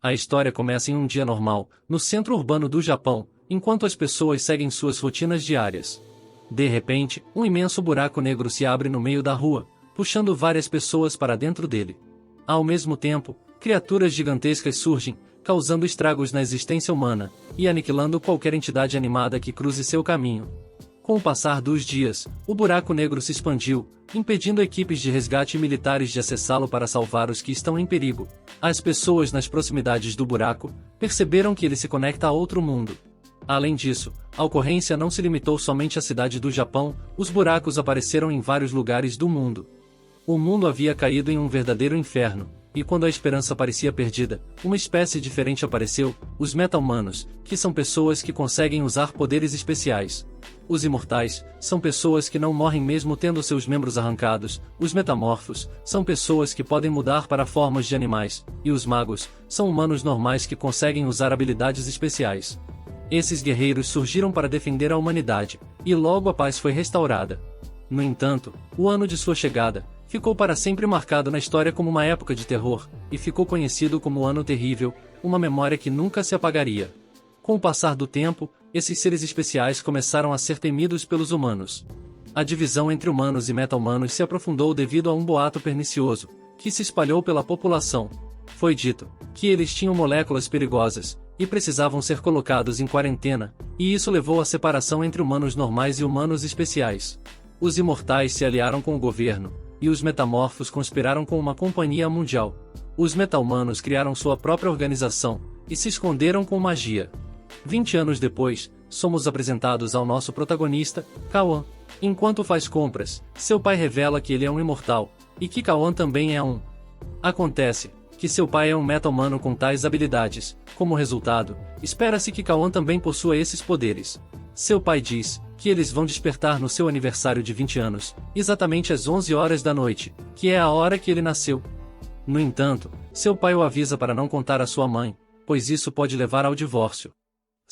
A história começa em um dia normal, no centro urbano do Japão, enquanto as pessoas seguem suas rotinas diárias. De repente, um imenso buraco negro se abre no meio da rua, puxando várias pessoas para dentro dele. Ao mesmo tempo, criaturas gigantescas surgem, causando estragos na existência humana, e aniquilando qualquer entidade animada que cruze seu caminho. Com o passar dos dias, o buraco negro se expandiu, impedindo equipes de resgate e militares de acessá-lo para salvar os que estão em perigo. As pessoas nas proximidades do buraco perceberam que ele se conecta a outro mundo. Além disso, a ocorrência não se limitou somente à cidade do Japão, os buracos apareceram em vários lugares do mundo. O mundo havia caído em um verdadeiro inferno, e quando a esperança parecia perdida, uma espécie diferente apareceu, os meta-humanos, que são pessoas que conseguem usar poderes especiais. Os imortais são pessoas que não morrem mesmo tendo seus membros arrancados, os metamorfos são pessoas que podem mudar para formas de animais, e os magos são humanos normais que conseguem usar habilidades especiais. Esses guerreiros surgiram para defender a humanidade, e logo a paz foi restaurada. No entanto, o ano de sua chegada ficou para sempre marcado na história como uma época de terror, e ficou conhecido como o Ano Terrível, uma memória que nunca se apagaria. Com o passar do tempo, esses seres especiais começaram a ser temidos pelos humanos. A divisão entre humanos e meta-humanos se aprofundou devido a um boato pernicioso, que se espalhou pela população. Foi dito que eles tinham moléculas perigosas, e precisavam ser colocados em quarentena, e isso levou à separação entre humanos normais e humanos especiais. Os imortais se aliaram com o governo, e os metamorfos conspiraram com uma companhia mundial. Os meta-humanos criaram sua própria organização, e se esconderam com magia. 20 anos depois, somos apresentados ao nosso protagonista, Kawan. Enquanto faz compras, seu pai revela que ele é um imortal, e que Kawan também é um. Acontece que seu pai é um meta-humano com tais habilidades. Como resultado, espera-se que Kawan também possua esses poderes. Seu pai diz que eles vão despertar no seu aniversário de 20 anos, exatamente às 11 horas da noite, que é a hora que ele nasceu. No entanto, seu pai o avisa para não contar à sua mãe, pois isso pode levar ao divórcio.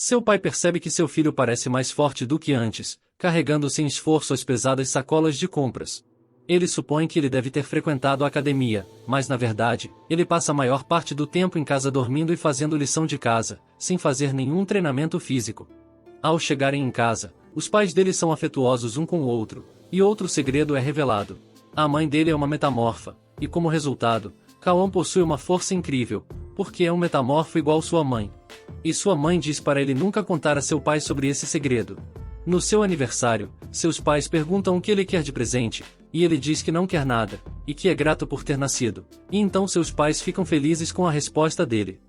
Seu pai percebe que seu filho parece mais forte do que antes, carregando sem esforço as pesadas sacolas de compras. Ele supõe que ele deve ter frequentado a academia, mas na verdade, ele passa a maior parte do tempo em casa dormindo e fazendo lição de casa, sem fazer nenhum treinamento físico. Ao chegarem em casa, os pais dele são afetuosos um com o outro, e outro segredo é revelado. A mãe dele é uma metamorfa, e como resultado, Kawan possui uma força incrível, porque é um metamorfo igual sua mãe. E sua mãe diz para ele nunca contar a seu pai sobre esse segredo. No seu aniversário, seus pais perguntam o que ele quer de presente, e ele diz que não quer nada, e que é grato por ter nascido, e então seus pais ficam felizes com a resposta dele.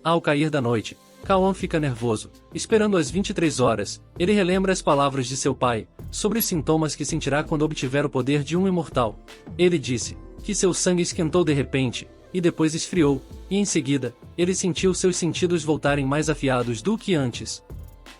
Ao cair da noite, Kawan fica nervoso, esperando às 23 horas, ele relembra as palavras de seu pai, sobre os sintomas que sentirá quando obtiver o poder de um imortal. Ele disse que seu sangue esquentou de repente, e depois esfriou, e em seguida, ele sentiu seus sentidos voltarem mais afiados do que antes.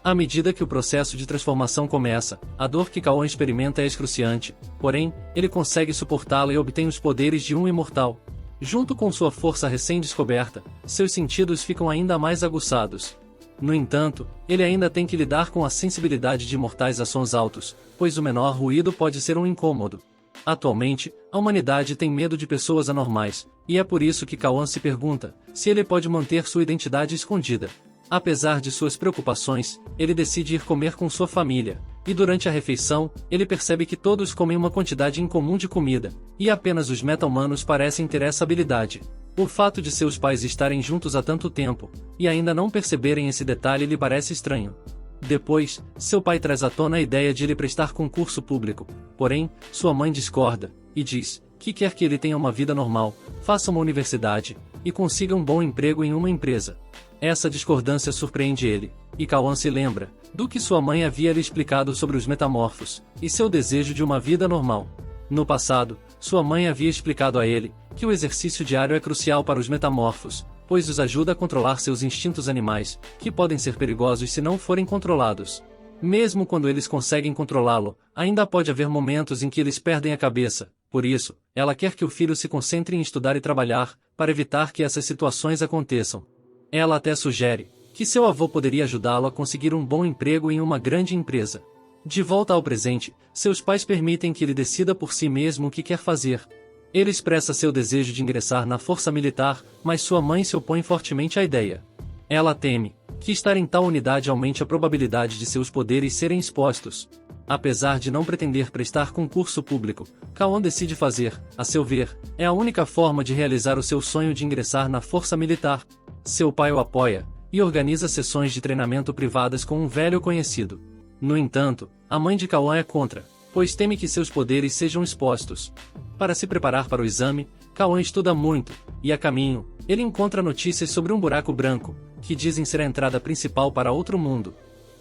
À medida que o processo de transformação começa, a dor que Kawan experimenta é excruciante, porém, ele consegue suportá-la e obtém os poderes de um imortal. Junto com sua força recém-descoberta, seus sentidos ficam ainda mais aguçados. No entanto, ele ainda tem que lidar com a sensibilidade de imortais a sons altos, pois o menor ruído pode ser um incômodo. Atualmente, a humanidade tem medo de pessoas anormais, e é por isso que Kawan se pergunta se ele pode manter sua identidade escondida. Apesar de suas preocupações, ele decide ir comer com sua família, e durante a refeição, ele percebe que todos comem uma quantidade incomum de comida, e apenas os meta-humanos parecem ter essa habilidade. O fato de seus pais estarem juntos há tanto tempo, e ainda não perceberem esse detalhe lhe parece estranho. Depois, seu pai traz à tona a ideia de ele prestar concurso público, porém, sua mãe discorda, e diz que quer que ele tenha uma vida normal, faça uma universidade, e consiga um bom emprego em uma empresa. Essa discordância surpreende ele, e Kawan se lembra do que sua mãe havia lhe explicado sobre os metamorfos, e seu desejo de uma vida normal. No passado, sua mãe havia explicado a ele que o exercício diário é crucial para os metamorfos, pois os ajuda a controlar seus instintos animais, que podem ser perigosos se não forem controlados. Mesmo quando eles conseguem controlá-lo, ainda pode haver momentos em que eles perdem a cabeça, por isso, ela quer que o filho se concentre em estudar e trabalhar, para evitar que essas situações aconteçam. Ela até sugere que seu avô poderia ajudá-lo a conseguir um bom emprego em uma grande empresa. De volta ao presente, seus pais permitem que ele decida por si mesmo o que quer fazer. Ele expressa seu desejo de ingressar na força militar, mas sua mãe se opõe fortemente à ideia. Ela teme que estar em tal unidade aumente a probabilidade de seus poderes serem expostos. Apesar de não pretender prestar concurso público, Kaon decide fazer, a seu ver, é a única forma de realizar o seu sonho de ingressar na força militar. Seu pai o apoia e organiza sessões de treinamento privadas com um velho conhecido. No entanto, a mãe de Kaon é contra, pois teme que seus poderes sejam expostos. Para se preparar para o exame, Kaon estuda muito, e a caminho, ele encontra notícias sobre um buraco branco, que dizem ser a entrada principal para outro mundo.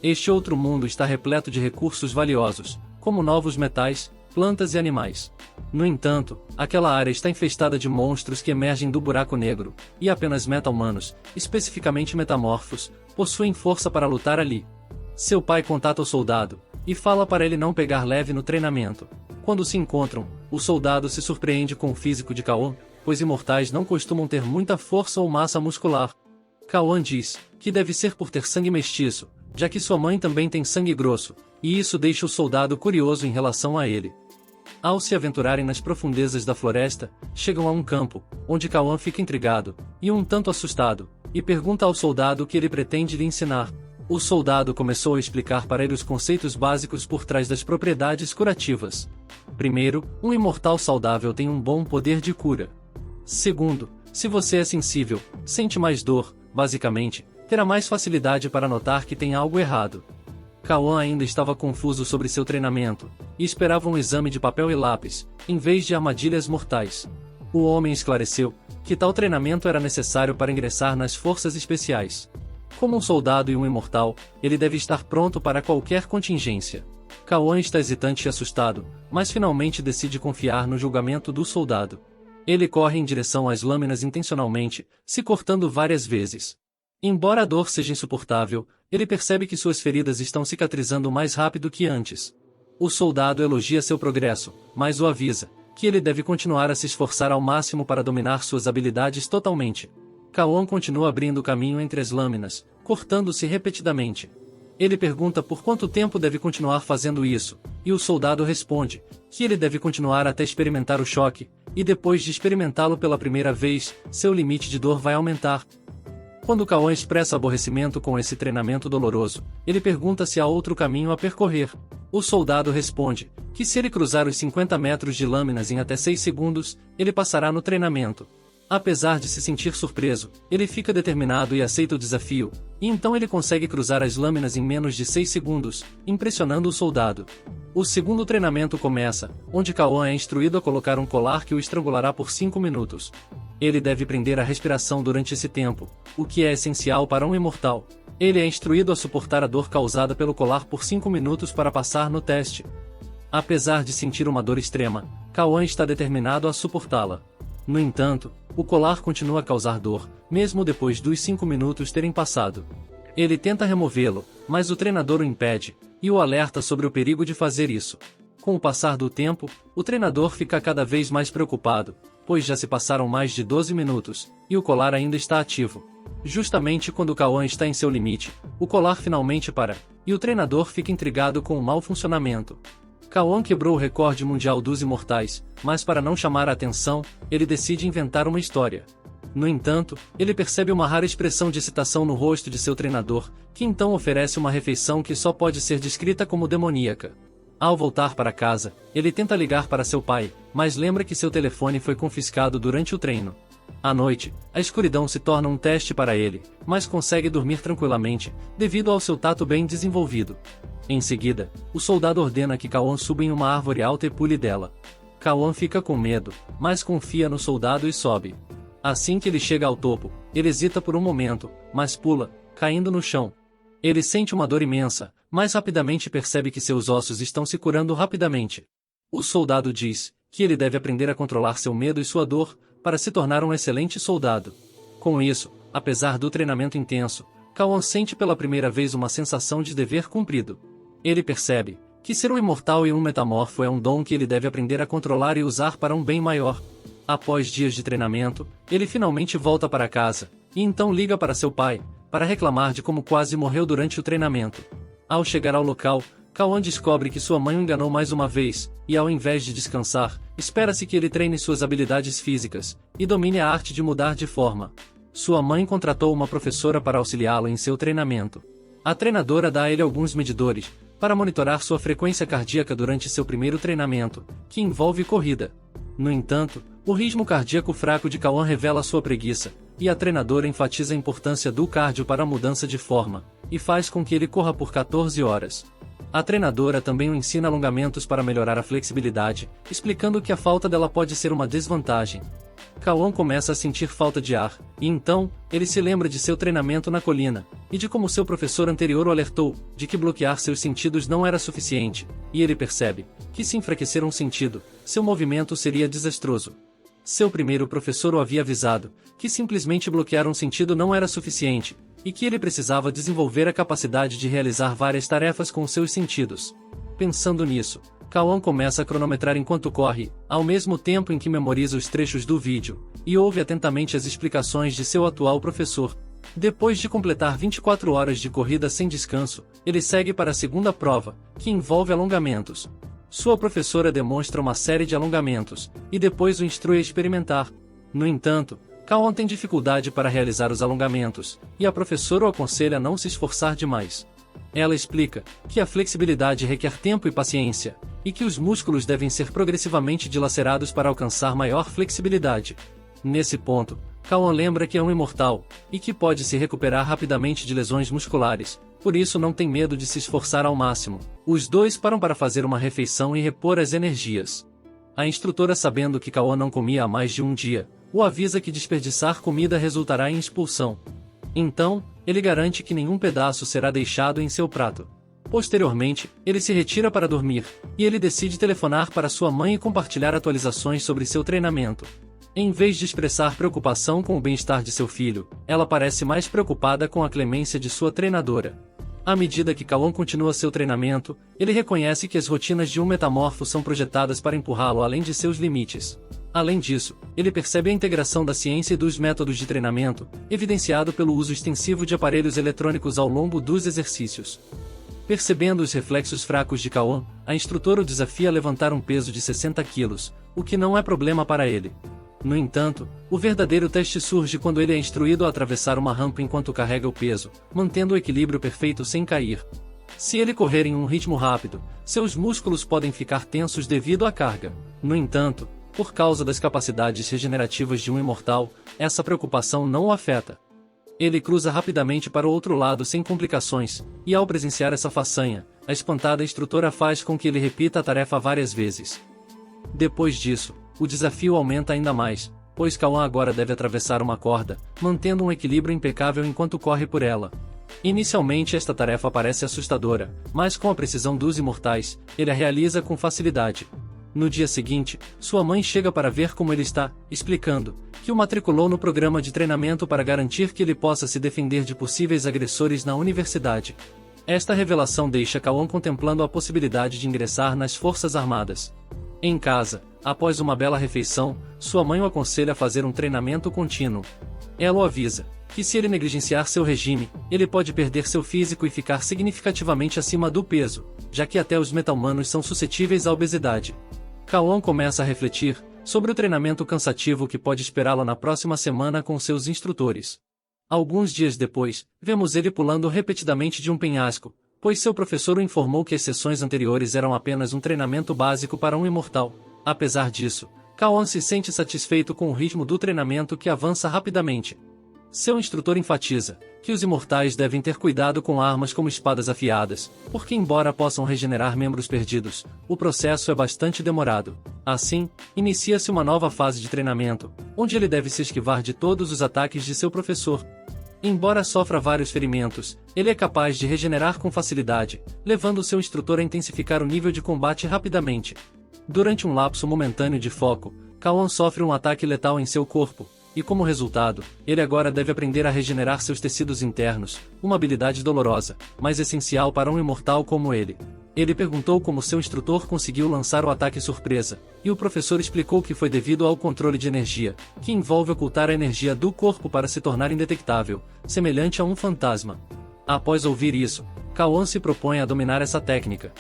Este outro mundo está repleto de recursos valiosos, como novos metais, plantas e animais. No entanto, aquela área está infestada de monstros que emergem do buraco negro, e apenas meta-humanos, especificamente metamorfos, possuem força para lutar ali. Seu pai contata o soldado, e fala para ele não pegar leve no treinamento. Quando se encontram, o soldado se surpreende com o físico de Kaon, pois imortais não costumam ter muita força ou massa muscular. Kaon diz que deve ser por ter sangue mestiço, já que sua mãe também tem sangue grosso, e isso deixa o soldado curioso em relação a ele. Ao se aventurarem nas profundezas da floresta, chegam a um campo, onde Kaon fica intrigado, e um tanto assustado, e pergunta ao soldado o que ele pretende lhe ensinar. O soldado começou a explicar para ele os conceitos básicos por trás das propriedades curativas. Primeiro, um imortal saudável tem um bom poder de cura. Segundo, se você é sensível, sente mais dor, basicamente, terá mais facilidade para notar que tem algo errado. Kaon ainda estava confuso sobre seu treinamento, e esperava um exame de papel e lápis, em vez de armadilhas mortais. O homem esclareceu que tal treinamento era necessário para ingressar nas forças especiais. Como um soldado e um imortal, ele deve estar pronto para qualquer contingência. Kaon está hesitante e assustado, mas finalmente decide confiar no julgamento do soldado. Ele corre em direção às lâminas intencionalmente, se cortando várias vezes. Embora a dor seja insuportável, ele percebe que suas feridas estão cicatrizando mais rápido que antes. O soldado elogia seu progresso, mas o avisa que ele deve continuar a se esforçar ao máximo para dominar suas habilidades totalmente. Kaon continua abrindo caminho entre as lâminas, cortando-se repetidamente. Ele pergunta por quanto tempo deve continuar fazendo isso, e o soldado responde que ele deve continuar até experimentar o choque, e depois de experimentá-lo pela primeira vez, seu limite de dor vai aumentar. Quando Kaon expressa aborrecimento com esse treinamento doloroso, ele pergunta se há outro caminho a percorrer. O soldado responde que se ele cruzar os 50 metros de lâminas em até 6 segundos, ele passará no treinamento. Apesar de se sentir surpreso, ele fica determinado e aceita o desafio, e então ele consegue cruzar as lâminas em menos de 6 segundos, impressionando o soldado. O segundo treinamento começa, onde Kaon é instruído a colocar um colar que o estrangulará por 5 minutos. Ele deve prender a respiração durante esse tempo, o que é essencial para um imortal. Ele é instruído a suportar a dor causada pelo colar por 5 minutos para passar no teste. Apesar de sentir uma dor extrema, Kaon está determinado a suportá-la. No entanto, o colar continua a causar dor, mesmo depois dos 5 minutos terem passado. Ele tenta removê-lo, mas o treinador o impede, e o alerta sobre o perigo de fazer isso. Com o passar do tempo, o treinador fica cada vez mais preocupado, pois já se passaram mais de 12 minutos, e o colar ainda está ativo. Justamente quando Kaon está em seu limite, o colar finalmente para, e o treinador fica intrigado com o mau funcionamento. Kaon quebrou o recorde mundial dos imortais, mas para não chamar a atenção, ele decide inventar uma história. No entanto, ele percebe uma rara expressão de excitação no rosto de seu treinador, que então oferece uma refeição que só pode ser descrita como demoníaca. Ao voltar para casa, ele tenta ligar para seu pai, mas lembra que seu telefone foi confiscado durante o treino. À noite, a escuridão se torna um teste para ele, mas consegue dormir tranquilamente, devido ao seu tato bem desenvolvido. Em seguida, o soldado ordena que Kaon suba em uma árvore alta e pule dela. Kaon fica com medo, mas confia no soldado e sobe. Assim que ele chega ao topo, ele hesita por um momento, mas pula, caindo no chão. Ele sente uma dor imensa, mas rapidamente percebe que seus ossos estão se curando rapidamente. O soldado diz que ele deve aprender a controlar seu medo e sua dor, para se tornar um excelente soldado. Com isso, apesar do treinamento intenso, Kaon sente pela primeira vez uma sensação de dever cumprido. Ele percebe que ser um imortal e um metamorfo é um dom que ele deve aprender a controlar e usar para um bem maior. Após dias de treinamento, ele finalmente volta para casa, e então liga para seu pai, para reclamar de como quase morreu durante o treinamento. Ao chegar ao local, Kawan descobre que sua mãe o enganou mais uma vez, e ao invés de descansar, espera-se que ele treine suas habilidades físicas, e domine a arte de mudar de forma. Sua mãe contratou uma professora para auxiliá-lo em seu treinamento. A treinadora dá a ele alguns medidores, para monitorar sua frequência cardíaca durante seu primeiro treinamento, que envolve corrida. No entanto, o ritmo cardíaco fraco de Kawan revela sua preguiça, e a treinadora enfatiza a importância do cardio para a mudança de forma, e faz com que ele corra por 14 horas. A treinadora também o ensina alongamentos para melhorar a flexibilidade, explicando que a falta dela pode ser uma desvantagem. Kawan começa a sentir falta de ar, e então, ele se lembra de seu treinamento na colina, e de como seu professor anterior o alertou, de que bloquear seus sentidos não era suficiente, e ele percebe, que se enfraquecer um sentido, seu movimento seria desastroso. Seu primeiro professor o havia avisado, que simplesmente bloquear um sentido não era suficiente, e que ele precisava desenvolver a capacidade de realizar várias tarefas com seus sentidos. Pensando nisso, Kawan começa a cronometrar enquanto corre, ao mesmo tempo em que memoriza os trechos do vídeo, e ouve atentamente as explicações de seu atual professor. Depois de completar 24 horas de corrida sem descanso, ele segue para a segunda prova, que envolve alongamentos. Sua professora demonstra uma série de alongamentos, e depois o instrui a experimentar. No entanto, Kawan tem dificuldade para realizar os alongamentos, e a professora o aconselha a não se esforçar demais. Ela explica que a flexibilidade requer tempo e paciência, e que os músculos devem ser progressivamente dilacerados para alcançar maior flexibilidade. Nesse ponto, Kawan lembra que é um imortal, e que pode se recuperar rapidamente de lesões musculares, por isso não tem medo de se esforçar ao máximo. Os dois param para fazer uma refeição e repor as energias. A instrutora, sabendo que Kawan não comia há mais de um dia, o avisa que desperdiçar comida resultará em expulsão. Então, ele garante que nenhum pedaço será deixado em seu prato. Posteriormente, ele se retira para dormir, e ele decide telefonar para sua mãe e compartilhar atualizações sobre seu treinamento. Em vez de expressar preocupação com o bem-estar de seu filho, ela parece mais preocupada com a clemência de sua treinadora. À medida que Kawan continua seu treinamento, ele reconhece que as rotinas de um metamorfo são projetadas para empurrá-lo além de seus limites. Além disso, ele percebe a integração da ciência e dos métodos de treinamento, evidenciado pelo uso extensivo de aparelhos eletrônicos ao longo dos exercícios. Percebendo os reflexos fracos de Kawan, a instrutora o desafia a levantar um peso de 60 quilos, o que não é problema para ele. No entanto, o verdadeiro teste surge quando ele é instruído a atravessar uma rampa enquanto carrega o peso, mantendo o equilíbrio perfeito sem cair. Se ele correr em um ritmo rápido, seus músculos podem ficar tensos devido à carga. No entanto, por causa das capacidades regenerativas de um imortal, essa preocupação não o afeta. Ele cruza rapidamente para o outro lado sem complicações, e ao presenciar essa façanha, a espantada instrutora faz com que ele repita a tarefa várias vezes. Depois disso, o desafio aumenta ainda mais, pois Kawan agora deve atravessar uma corda, mantendo um equilíbrio impecável enquanto corre por ela. Inicialmente esta tarefa parece assustadora, mas com a precisão dos imortais, ele a realiza com facilidade. No dia seguinte, sua mãe chega para ver como ele está, explicando que o matriculou no programa de treinamento para garantir que ele possa se defender de possíveis agressores na universidade. Esta revelação deixa Kawan contemplando a possibilidade de ingressar nas Forças Armadas. Em casa, após uma bela refeição, sua mãe o aconselha a fazer um treinamento contínuo. Ela o avisa que se ele negligenciar seu regime, ele pode perder seu físico e ficar significativamente acima do peso, já que até os meta-humanos são suscetíveis à obesidade. Kawan começa a refletir sobre o treinamento cansativo que pode esperá-lo na próxima semana com seus instrutores. Alguns dias depois, vemos ele pulando repetidamente de um penhasco, pois seu professor o informou que as sessões anteriores eram apenas um treinamento básico para um imortal. Apesar disso, Kawan se sente satisfeito com o ritmo do treinamento que avança rapidamente. Seu instrutor enfatiza que os imortais devem ter cuidado com armas como espadas afiadas, porque embora possam regenerar membros perdidos, o processo é bastante demorado. Assim, inicia-se uma nova fase de treinamento, onde ele deve se esquivar de todos os ataques de seu professor. Embora sofra vários ferimentos, ele é capaz de regenerar com facilidade, levando seu instrutor a intensificar o nível de combate rapidamente. Durante um lapso momentâneo de foco, Kawan sofre um ataque letal em seu corpo, e como resultado, ele agora deve aprender a regenerar seus tecidos internos, uma habilidade dolorosa, mas essencial para um imortal como ele. Ele perguntou como seu instrutor conseguiu lançar o ataque surpresa, e o professor explicou que foi devido ao controle de energia, que envolve ocultar a energia do corpo para se tornar indetectável, semelhante a um fantasma. Após ouvir isso, Cauã se propõe a dominar essa técnica.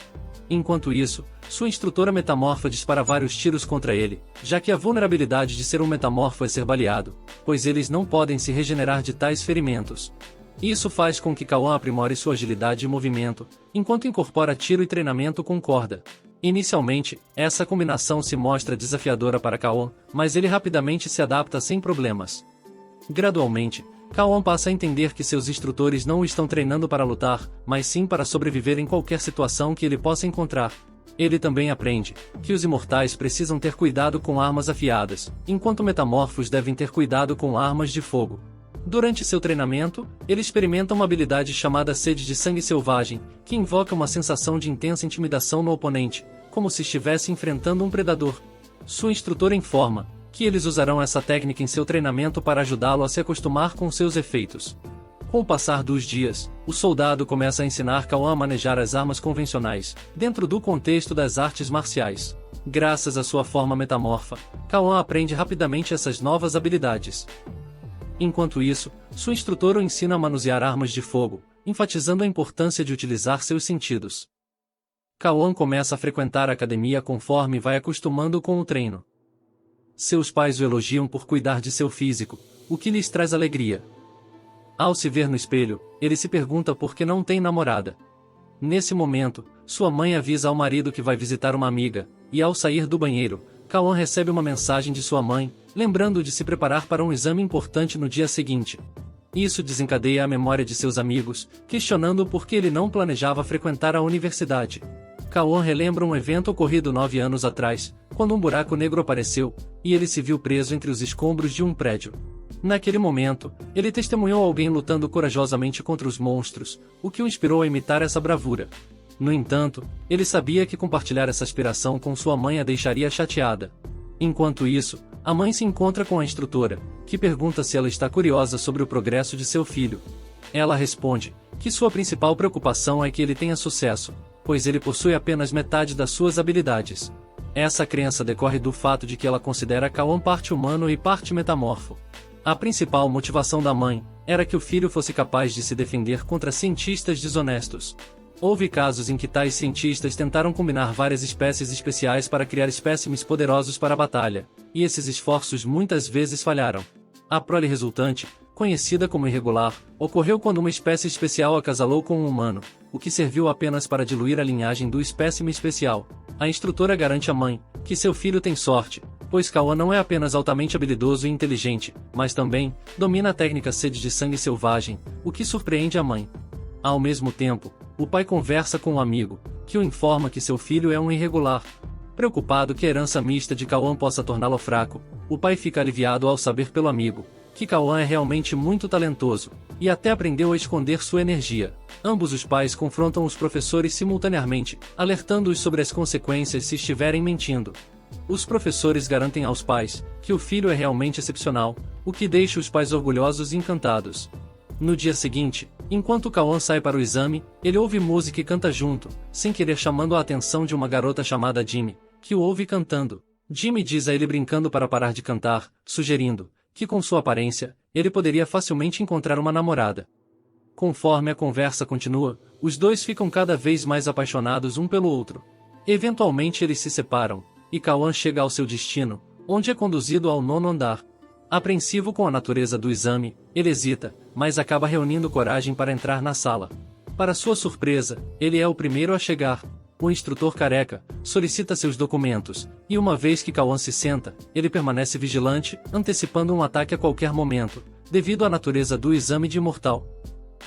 Enquanto isso, sua instrutora metamorfa dispara vários tiros contra ele, já que a vulnerabilidade de ser um metamorfo é ser baleado, pois eles não podem se regenerar de tais ferimentos. Isso faz com que Cauã aprimore sua agilidade e movimento, enquanto incorpora tiro e treinamento com corda. Inicialmente, essa combinação se mostra desafiadora para Cauã, mas ele rapidamente se adapta sem problemas. Gradualmente, Cauã passa a entender que seus instrutores não o estão treinando para lutar, mas sim para sobreviver em qualquer situação que ele possa encontrar. Ele também aprende que os imortais precisam ter cuidado com armas afiadas, enquanto metamorfos devem ter cuidado com armas de fogo. Durante seu treinamento, ele experimenta uma habilidade chamada Sede de Sangue Selvagem, que invoca uma sensação de intensa intimidação no oponente, como se estivesse enfrentando um predador. Sua instrutora informa que eles usarão essa técnica em seu treinamento para ajudá-lo a se acostumar com seus efeitos. Com o passar dos dias, o soldado começa a ensinar Cauã a manejar as armas convencionais, dentro do contexto das artes marciais. Graças à sua forma metamorfa, Cauã aprende rapidamente essas novas habilidades. Enquanto isso, sua instrutora o ensina a manusear armas de fogo, enfatizando a importância de utilizar seus sentidos. Cauã começa a frequentar a academia conforme vai acostumando com o treino. Seus pais o elogiam por cuidar de seu físico, o que lhes traz alegria. Ao se ver no espelho, ele se pergunta por que não tem namorada. Nesse momento, sua mãe avisa ao marido que vai visitar uma amiga, e ao sair do banheiro, Cauã recebe uma mensagem de sua mãe, lembrando de se preparar para um exame importante no dia seguinte. Isso desencadeia a memória de seus amigos, questionando por que ele não planejava frequentar a universidade. Cauã relembra um evento ocorrido 9 anos atrás, quando um buraco negro apareceu, e ele se viu preso entre os escombros de um prédio. Naquele momento, ele testemunhou alguém lutando corajosamente contra os monstros, o que o inspirou a imitar essa bravura. No entanto, ele sabia que compartilhar essa aspiração com sua mãe a deixaria chateada. Enquanto isso, a mãe se encontra com a instrutora, que pergunta se ela está curiosa sobre o progresso de seu filho. Ela responde que sua principal preocupação é que ele tenha sucesso, pois ele possui apenas metade das suas habilidades. Essa crença decorre do fato de que ela considera Cauã parte humano e parte metamorfo. A principal motivação da mãe era que o filho fosse capaz de se defender contra cientistas desonestos. Houve casos em que tais cientistas tentaram combinar várias espécies especiais para criar espécimes poderosos para a batalha, e esses esforços muitas vezes falharam. A prole resultante, conhecida como irregular, ocorreu quando uma espécie especial acasalou com um humano, o que serviu apenas para diluir a linhagem do espécime especial. A instrutora garante à mãe que seu filho tem sorte, pois Cauã não é apenas altamente habilidoso e inteligente, mas também domina a técnica Sede de Sangue Selvagem, o que surpreende a mãe. Ao mesmo tempo, o pai conversa com um amigo, que o informa que seu filho é um irregular. Preocupado que a herança mista de Cauã possa torná-lo fraco, o pai fica aliviado ao saber pelo amigo que Cauã é realmente muito talentoso, e até aprendeu a esconder sua energia. Ambos os pais confrontam os professores simultaneamente, alertando-os sobre as consequências se estiverem mentindo. Os professores garantem aos pais que o filho é realmente excepcional, o que deixa os pais orgulhosos e encantados. No dia seguinte, enquanto Cauã sai para o exame, ele ouve música e canta junto, sem querer chamando a atenção de uma garota chamada Jimmy, que o ouve cantando. Jimmy diz a ele brincando para parar de cantar, sugerindo que com sua aparência, ele poderia facilmente encontrar uma namorada. Conforme a conversa continua, os dois ficam cada vez mais apaixonados um pelo outro. Eventualmente eles se separam, e Cauã chega ao seu destino, onde é conduzido ao 9º andar. Apreensivo com a natureza do exame, ele hesita, mas acaba reunindo coragem para entrar na sala. Para sua surpresa, ele é o primeiro a chegar. O instrutor careca solicita seus documentos, e uma vez que Cauã se senta, ele permanece vigilante, antecipando um ataque a qualquer momento, devido à natureza do exame de imortal.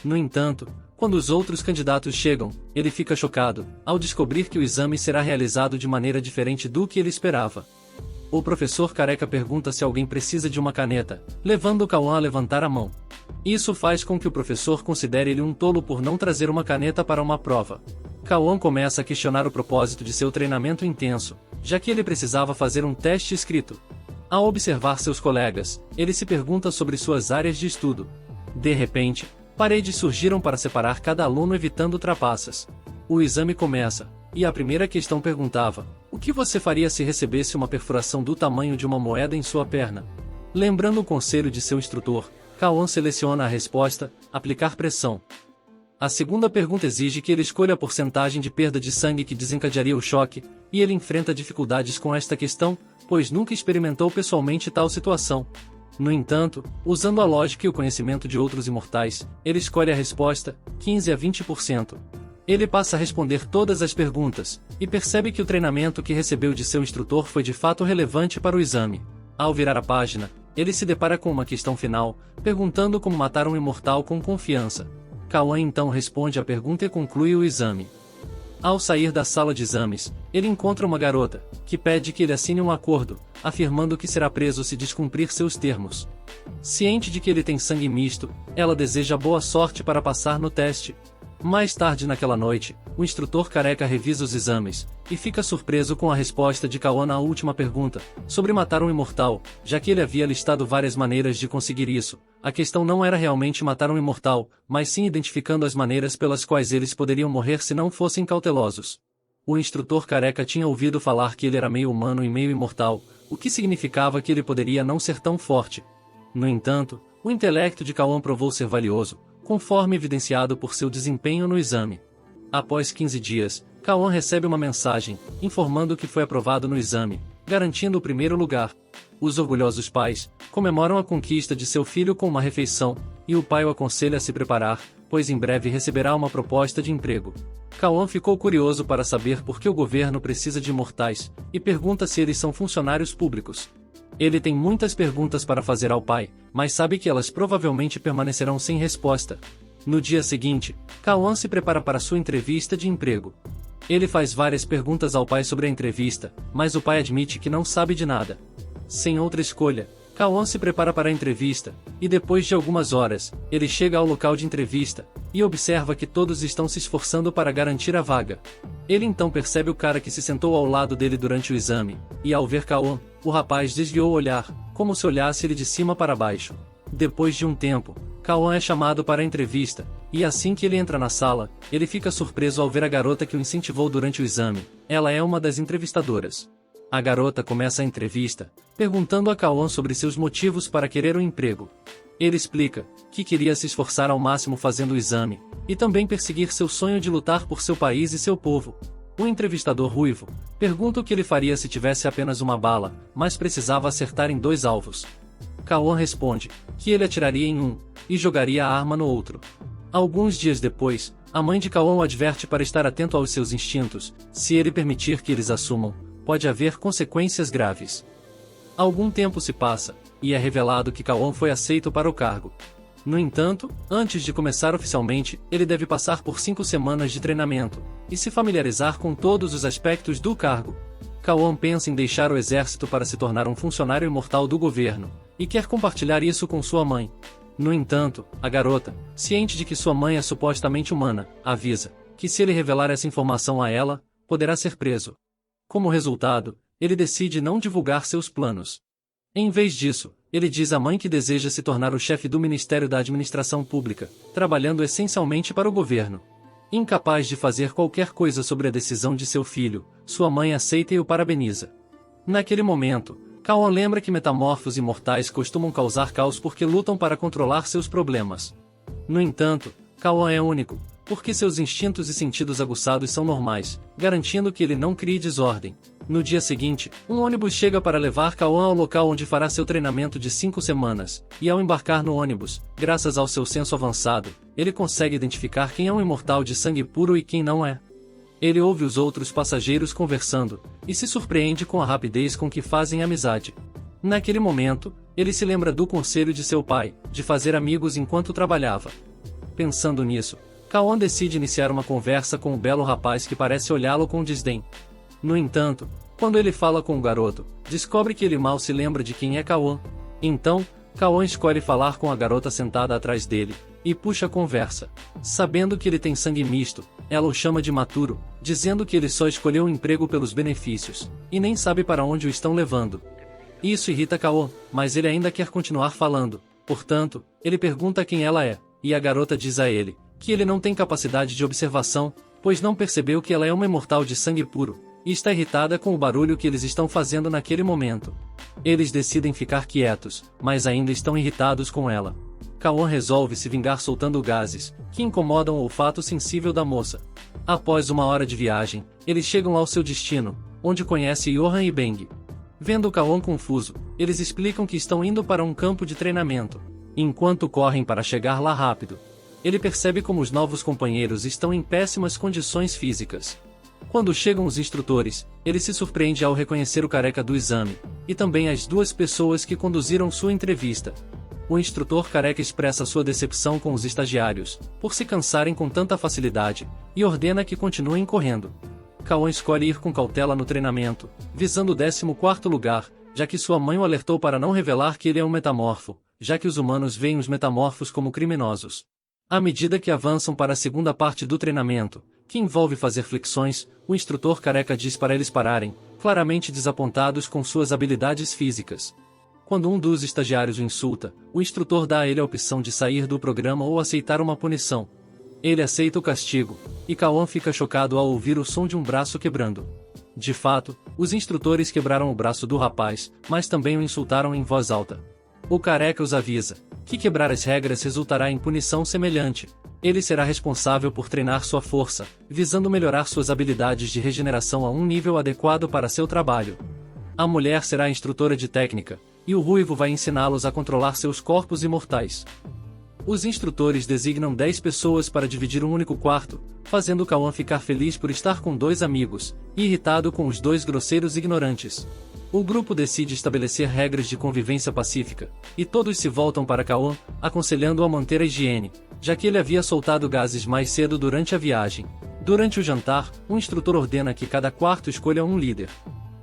No entanto, quando os outros candidatos chegam, ele fica chocado, ao descobrir que o exame será realizado de maneira diferente do que ele esperava. O professor careca pergunta se alguém precisa de uma caneta, levando Cauã a levantar a mão. Isso faz com que o professor considere ele um tolo por não trazer uma caneta para uma prova. Cauã começa a questionar o propósito de seu treinamento intenso, já que ele precisava fazer um teste escrito. Ao observar seus colegas, ele se pergunta sobre suas áreas de estudo. De repente, paredes surgiram para separar cada aluno evitando trapaças. O exame começa, e a primeira questão perguntava: o que você faria se recebesse uma perfuração do tamanho de uma moeda em sua perna? Lembrando o conselho de seu instrutor, Cauã seleciona a resposta: aplicar pressão. A segunda pergunta exige que ele escolha a porcentagem de perda de sangue que desencadearia o choque, e ele enfrenta dificuldades com esta questão, pois nunca experimentou pessoalmente tal situação. No entanto, usando a lógica e o conhecimento de outros imortais, ele escolhe a resposta, 15 a 20%. Ele passa a responder todas as perguntas, e percebe que o treinamento que recebeu de seu instrutor foi de fato relevante para o exame. Ao virar a página, ele se depara com uma questão final, perguntando como matar um imortal com confiança. Kawan então responde a pergunta e conclui o exame. Ao sair da sala de exames, ele encontra uma garota, que pede que ele assine um acordo, afirmando que será preso se descumprir seus termos. Ciente de que ele tem sangue misto, ela deseja boa sorte para passar no teste. Mais tarde naquela noite, o instrutor careca revisa os exames, e fica surpreso com a resposta de Kawan à última pergunta, sobre matar um imortal, já que ele havia listado várias maneiras de conseguir isso. A questão não era realmente matar um imortal, mas sim identificando as maneiras pelas quais eles poderiam morrer se não fossem cautelosos. O instrutor careca tinha ouvido falar que ele era meio humano e meio imortal, o que significava que ele poderia não ser tão forte. No entanto, o intelecto de Kawan provou ser valioso, conforme evidenciado por seu desempenho no exame. Após 15 dias, Kawan recebe uma mensagem, informando que foi aprovado no exame, garantindo o primeiro lugar. Os orgulhosos pais comemoram a conquista de seu filho com uma refeição, e o pai o aconselha a se preparar, pois em breve receberá uma proposta de emprego. Kawan ficou curioso para saber por que o governo precisa de imortais, e pergunta se eles são funcionários públicos. Ele tem muitas perguntas para fazer ao pai, mas sabe que elas provavelmente permanecerão sem resposta. No dia seguinte, Kawan se prepara para sua entrevista de emprego. Ele faz várias perguntas ao pai sobre a entrevista, mas o pai admite que não sabe de nada. Sem outra escolha, Kawan se prepara para a entrevista, e depois de algumas horas, ele chega ao local de entrevista, e observa que todos estão se esforçando para garantir a vaga. Ele então percebe o cara que se sentou ao lado dele durante o exame, e ao ver Kawan, o rapaz desviou o olhar, como se olhasse ele de cima para baixo. Depois de um tempo, Kawan é chamado para a entrevista, e assim que ele entra na sala, ele fica surpreso ao ver a garota que o incentivou durante o exame. Ela é uma das entrevistadoras. A garota começa a entrevista, perguntando a Kawan sobre seus motivos para querer o emprego. Ele explica que queria se esforçar ao máximo fazendo o exame, e também perseguir seu sonho de lutar por seu país e seu povo. O entrevistador ruivo pergunta o que ele faria se tivesse apenas uma bala, mas precisava acertar em 2 alvos. Kawan responde que ele atiraria em um, e jogaria a arma no outro. Alguns dias depois, a mãe de Kawan o adverte para estar atento aos seus instintos, se ele permitir que eles assumam, pode haver consequências graves. Algum tempo se passa, e é revelado que Kawan foi aceito para o cargo. No entanto, antes de começar oficialmente, ele deve passar por 5 semanas de treinamento, e se familiarizar com todos os aspectos do cargo. Kawan pensa em deixar o exército para se tornar um funcionário imortal do governo, e quer compartilhar isso com sua mãe. No entanto, a garota, ciente de que sua mãe é supostamente humana, avisa que se ele revelar essa informação a ela, poderá ser preso. Como resultado, ele decide não divulgar seus planos. Em vez disso, ele diz à mãe que deseja se tornar o chefe do Ministério da Administração Pública, trabalhando essencialmente para o governo. Incapaz de fazer qualquer coisa sobre a decisão de seu filho, sua mãe aceita e o parabeniza. Naquele momento, Kawan lembra que metamorfos imortais costumam causar caos porque lutam para controlar seus problemas. No entanto, Kawan é único, porque seus instintos e sentidos aguçados são normais, garantindo que ele não crie desordem. No dia seguinte, um ônibus chega para levar Kawan ao local onde fará seu treinamento de 5 semanas, e ao embarcar no ônibus, graças ao seu senso avançado, ele consegue identificar quem é um imortal de sangue puro e quem não é. Ele ouve os outros passageiros conversando, e se surpreende com a rapidez com que fazem amizade. Naquele momento, ele se lembra do conselho de seu pai, de fazer amigos enquanto trabalhava. Pensando nisso, Kawan decide iniciar uma conversa com o belo rapaz que parece olhá-lo com desdém. No entanto, quando ele fala com o garoto, descobre que ele mal se lembra de quem é Kawan. Então, Kawan escolhe falar com a garota sentada atrás dele, e puxa a conversa. Sabendo que ele tem sangue misto, ela o chama de maturo, dizendo que ele só escolheu o emprego pelos benefícios, e nem sabe para onde o estão levando. Isso irrita Kawan, mas ele ainda quer continuar falando. Portanto, ele pergunta quem ela é, e a garota diz a ele que ele não tem capacidade de observação, pois não percebeu que ela é uma imortal de sangue puro, e está irritada com o barulho que eles estão fazendo naquele momento. Eles decidem ficar quietos, mas ainda estão irritados com ela. Kawan resolve se vingar soltando gases, que incomodam o olfato sensível da moça. Após uma hora de viagem, eles chegam ao seu destino, onde conhece Johan e Beng. Vendo Kawan confuso, eles explicam que estão indo para um campo de treinamento. Enquanto correm para chegar lá rápido, ele percebe como os novos companheiros estão em péssimas condições físicas. Quando chegam os instrutores, ele se surpreende ao reconhecer o careca do exame, e também as duas pessoas que conduziram sua entrevista. O instrutor careca expressa sua decepção com os estagiários, por se cansarem com tanta facilidade, e ordena que continuem correndo. Kawan escolhe ir com cautela no treinamento, visando o 14º lugar, já que sua mãe o alertou para não revelar que ele é um metamorfo, já que os humanos veem os metamorfos como criminosos. À medida que avançam para a segunda parte do treinamento, que envolve fazer flexões, o instrutor careca diz para eles pararem, claramente desapontados com suas habilidades físicas. Quando um dos estagiários o insulta, o instrutor dá a ele a opção de sair do programa ou aceitar uma punição. Ele aceita o castigo, e Kawan fica chocado ao ouvir o som de um braço quebrando. De fato, os instrutores quebraram o braço do rapaz, mas também o insultaram em voz alta. O careca os avisa que quebrar as regras resultará em punição semelhante. Ele será responsável por treinar sua força, visando melhorar suas habilidades de regeneração a um nível adequado para seu trabalho. A mulher será a instrutora de técnica, e o ruivo vai ensiná-los a controlar seus corpos imortais. Os instrutores designam 10 pessoas para dividir um único quarto, fazendo Kawan ficar feliz por estar com 2 amigos, e irritado com os 2 grosseiros ignorantes. O grupo decide estabelecer regras de convivência pacífica, e todos se voltam para Kawan, aconselhando-o a manter a higiene, já que ele havia soltado gases mais cedo durante a viagem. Durante o jantar, um instrutor ordena que cada quarto escolha um líder.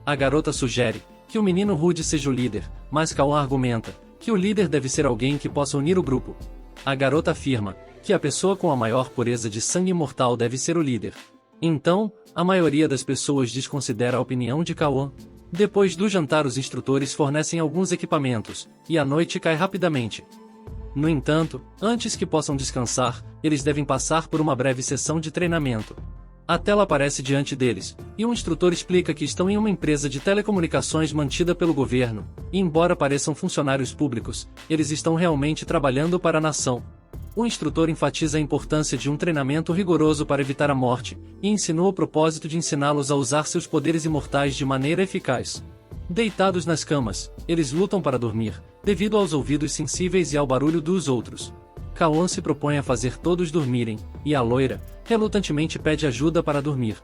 A garota sugere que o menino rude seja o líder, mas Kawan argumenta que o líder deve ser alguém que possa unir o grupo. A garota afirma que a pessoa com a maior pureza de sangue mortal deve ser o líder. Então, a maioria das pessoas desconsidera a opinião de Kawan. Depois do jantar, os instrutores fornecem alguns equipamentos, e a noite cai rapidamente. No entanto, antes que possam descansar, eles devem passar por uma breve sessão de treinamento. A tela aparece diante deles, e um instrutor explica que estão em uma empresa de telecomunicações mantida pelo governo, e embora pareçam funcionários públicos, eles estão realmente trabalhando para a nação. O instrutor enfatiza a importância de um treinamento rigoroso para evitar a morte, e ensinou o propósito de ensiná-los a usar seus poderes imortais de maneira eficaz. Deitados nas camas, eles lutam para dormir, devido aos ouvidos sensíveis e ao barulho dos outros. Kawan se propõe a fazer todos dormirem, e a loira, relutantemente pede ajuda para dormir.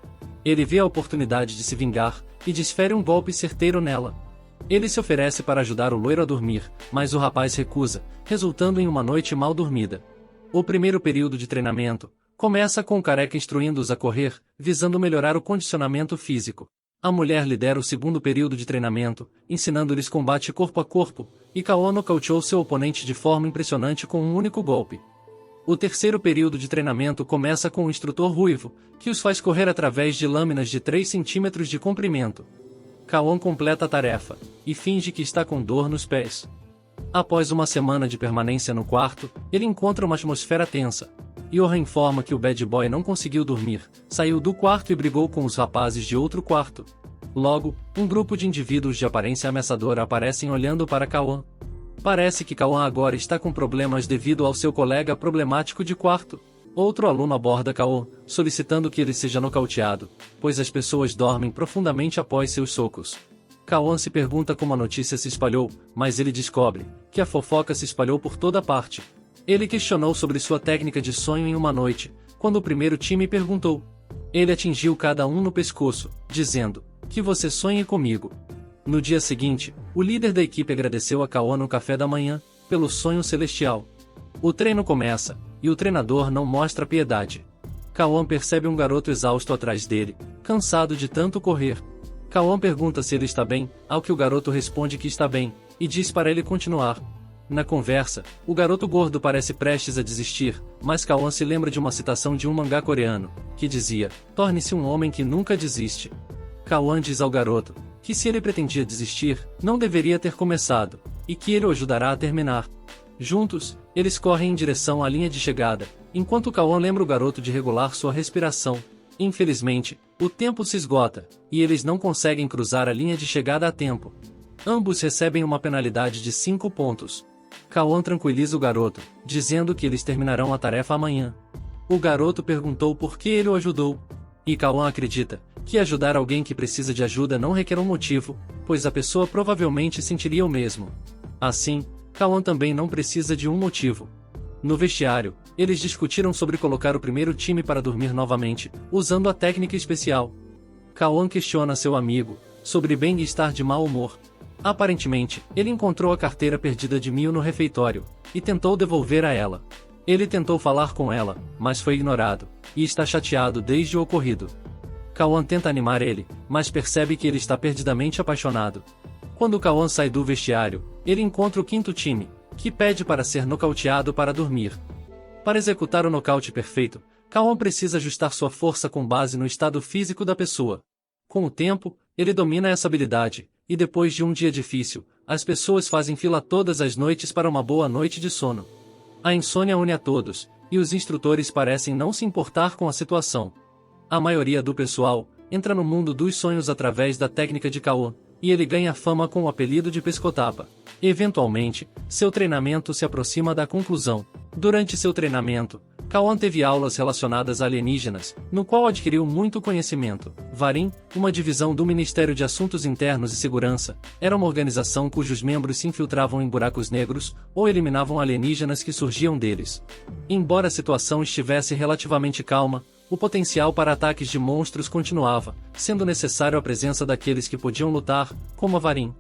Ele vê a oportunidade de se vingar, e desfere um golpe certeiro nela. Ele se oferece para ajudar o loiro a dormir, mas o rapaz recusa, resultando em uma noite mal dormida. O primeiro período de treinamento começa com o careca instruindo-os a correr, visando melhorar o condicionamento físico. A mulher lidera o segundo período de treinamento, ensinando-lhes combate corpo a corpo, e Kawan nocauteou seu oponente de forma impressionante com um único golpe. O terceiro período de treinamento começa com o instrutor ruivo, que os faz correr através de lâminas de 3 centímetros de comprimento. Kawan completa a tarefa, e finge que está com dor nos pés. Após uma semana de permanência no quarto, ele encontra uma atmosfera tensa. Johan informa que o bad boy não conseguiu dormir, saiu do quarto e brigou com os rapazes de outro quarto. Logo, um grupo de indivíduos de aparência ameaçadora aparecem olhando para Kawan. Parece que Kawan agora está com problemas devido ao seu colega problemático de quarto. Outro aluno aborda Kawan, solicitando que ele seja nocauteado, pois as pessoas dormem profundamente após seus socos. Kawan se pergunta como a notícia se espalhou, mas ele descobre que a fofoca se espalhou por toda parte. Ele questionou sobre sua técnica de sonho em uma noite, quando o primeiro time perguntou. Ele atingiu cada um no pescoço, dizendo, que você sonhe comigo. No dia seguinte, o líder da equipe agradeceu a Kawan no café da manhã, pelo sonho celestial. O treino começa, e o treinador não mostra piedade. Kawan percebe um garoto exausto atrás dele, cansado de tanto correr. Kawan pergunta se ele está bem, ao que o garoto responde que está bem, e diz para ele continuar. Na conversa, o garoto gordo parece prestes a desistir, mas Kawan se lembra de uma citação de um mangá coreano, que dizia, torne-se um homem que nunca desiste. Kawan diz ao garoto, que se ele pretendia desistir, não deveria ter começado, e que ele o ajudará a terminar. Juntos, eles correm em direção à linha de chegada, enquanto Kawan lembra o garoto de regular sua respiração. Infelizmente, o tempo se esgota, e eles não conseguem cruzar a linha de chegada a tempo. Ambos recebem uma penalidade de 5 pontos. Cauã tranquiliza o garoto, dizendo que eles terminarão a tarefa amanhã. O garoto perguntou por que ele o ajudou. E Cauã acredita que ajudar alguém que precisa de ajuda não requer um motivo, pois a pessoa provavelmente sentiria o mesmo. Assim, Cauã também não precisa de um motivo. No vestiário, eles discutiram sobre colocar o primeiro time para dormir novamente, usando a técnica especial. Cauã questiona seu amigo sobre Beng estar de mau humor. Aparentemente, ele encontrou a carteira perdida de Mil no refeitório e tentou devolver a ela. Ele tentou falar com ela, mas foi ignorado, e está chateado desde o ocorrido. Cauã tenta animar ele, mas percebe que ele está perdidamente apaixonado. Quando Cauã sai do vestiário, ele encontra o quinto time, que pede para ser nocauteado para dormir. Para executar o nocaute perfeito, Cauã precisa ajustar sua força com base no estado físico da pessoa. Com o tempo, ele domina essa habilidade, e depois de um dia difícil, as pessoas fazem fila todas as noites para uma boa noite de sono. A insônia une a todos, e os instrutores parecem não se importar com a situação. A maioria do pessoal entra no mundo dos sonhos através da técnica de Cauã, e ele ganha fama com o apelido de Pescotapa. Eventualmente, seu treinamento se aproxima da conclusão. Durante seu treinamento, Cauã teve aulas relacionadas a alienígenas, no qual adquiriu muito conhecimento. Varim, uma divisão do Ministério de Assuntos Internos e Segurança, era uma organização cujos membros se infiltravam em buracos negros, ou eliminavam alienígenas que surgiam deles. Embora a situação estivesse relativamente calma, o potencial para ataques de monstros continuava, sendo necessário a presença daqueles que podiam lutar, como a Varim.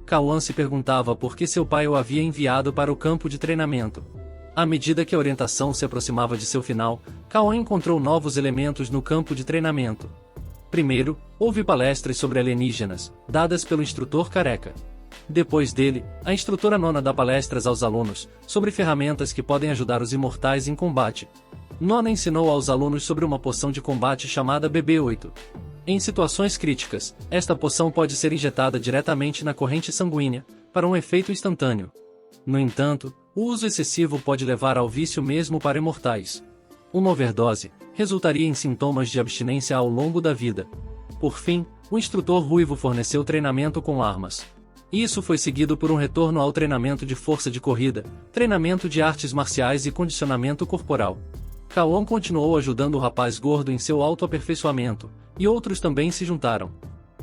Cauã se perguntava por que seu pai o havia enviado para o campo de treinamento. À medida que a orientação se aproximava de seu final, Cauã encontrou novos elementos no campo de treinamento. Primeiro, houve palestras sobre alienígenas, dadas pelo instrutor Careca. Depois dele, a instrutora Nona dá palestras aos alunos, sobre ferramentas que podem ajudar os imortais em combate. Nona ensinou aos alunos sobre uma poção de combate chamada BB-8. Em situações críticas, esta poção pode ser injetada diretamente na corrente sanguínea, para um efeito instantâneo. No entanto, o uso excessivo pode levar ao vício mesmo para imortais. Uma overdose resultaria em sintomas de abstinência ao longo da vida. Por fim, o instrutor ruivo forneceu treinamento com armas. Isso foi seguido por um retorno ao treinamento de força de corrida, treinamento de artes marciais e condicionamento corporal. Cauã continuou ajudando o rapaz gordo em seu autoaperfeiçoamento, e outros também se juntaram.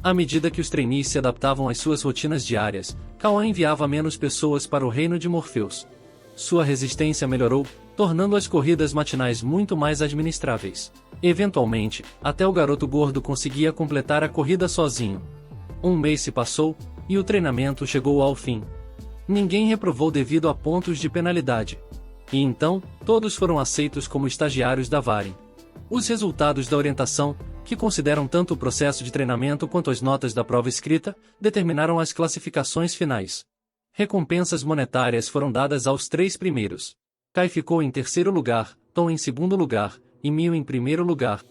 À medida que os trainees se adaptavam às suas rotinas diárias, Cauã enviava menos pessoas para o reino de Morpheus. Sua resistência melhorou, tornando as corridas matinais muito mais administráveis. Eventualmente, até o garoto gordo conseguia completar a corrida sozinho. Um mês se passou, e o treinamento chegou ao fim. Ninguém reprovou devido a pontos de penalidade. E então, todos foram aceitos como estagiários da Varim. Os resultados da orientação, que consideram tanto o processo de treinamento quanto as notas da prova escrita, determinaram as classificações finais. Recompensas monetárias foram dadas aos 3 primeiros. Kai ficou em terceiro lugar, Tom em segundo lugar, e Mil em primeiro lugar.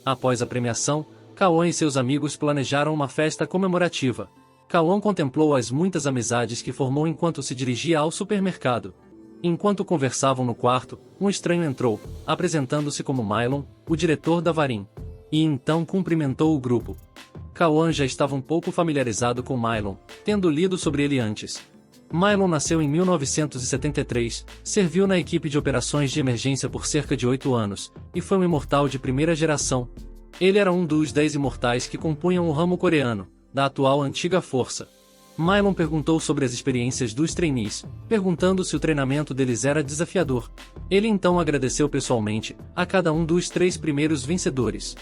Após a premiação, Cauã e seus amigos planejaram uma festa comemorativa. Cauã contemplou as muitas amizades que formou enquanto se dirigia ao supermercado. Enquanto conversavam no quarto, um estranho entrou, apresentando-se como Mylon, o diretor da Varim. E então cumprimentou o grupo. Cauã já estava um pouco familiarizado com Mylon, tendo lido sobre ele antes. Mylon nasceu em 1973, serviu na equipe de operações de emergência por cerca de 8 anos, e foi um imortal de primeira geração. Ele era um dos 10 imortais que compunham o ramo coreano, da atual Antiga Força. Mylon perguntou sobre as experiências dos trainees, perguntando se o treinamento deles era desafiador. Ele então agradeceu pessoalmente a cada um dos 3 primeiros vencedores.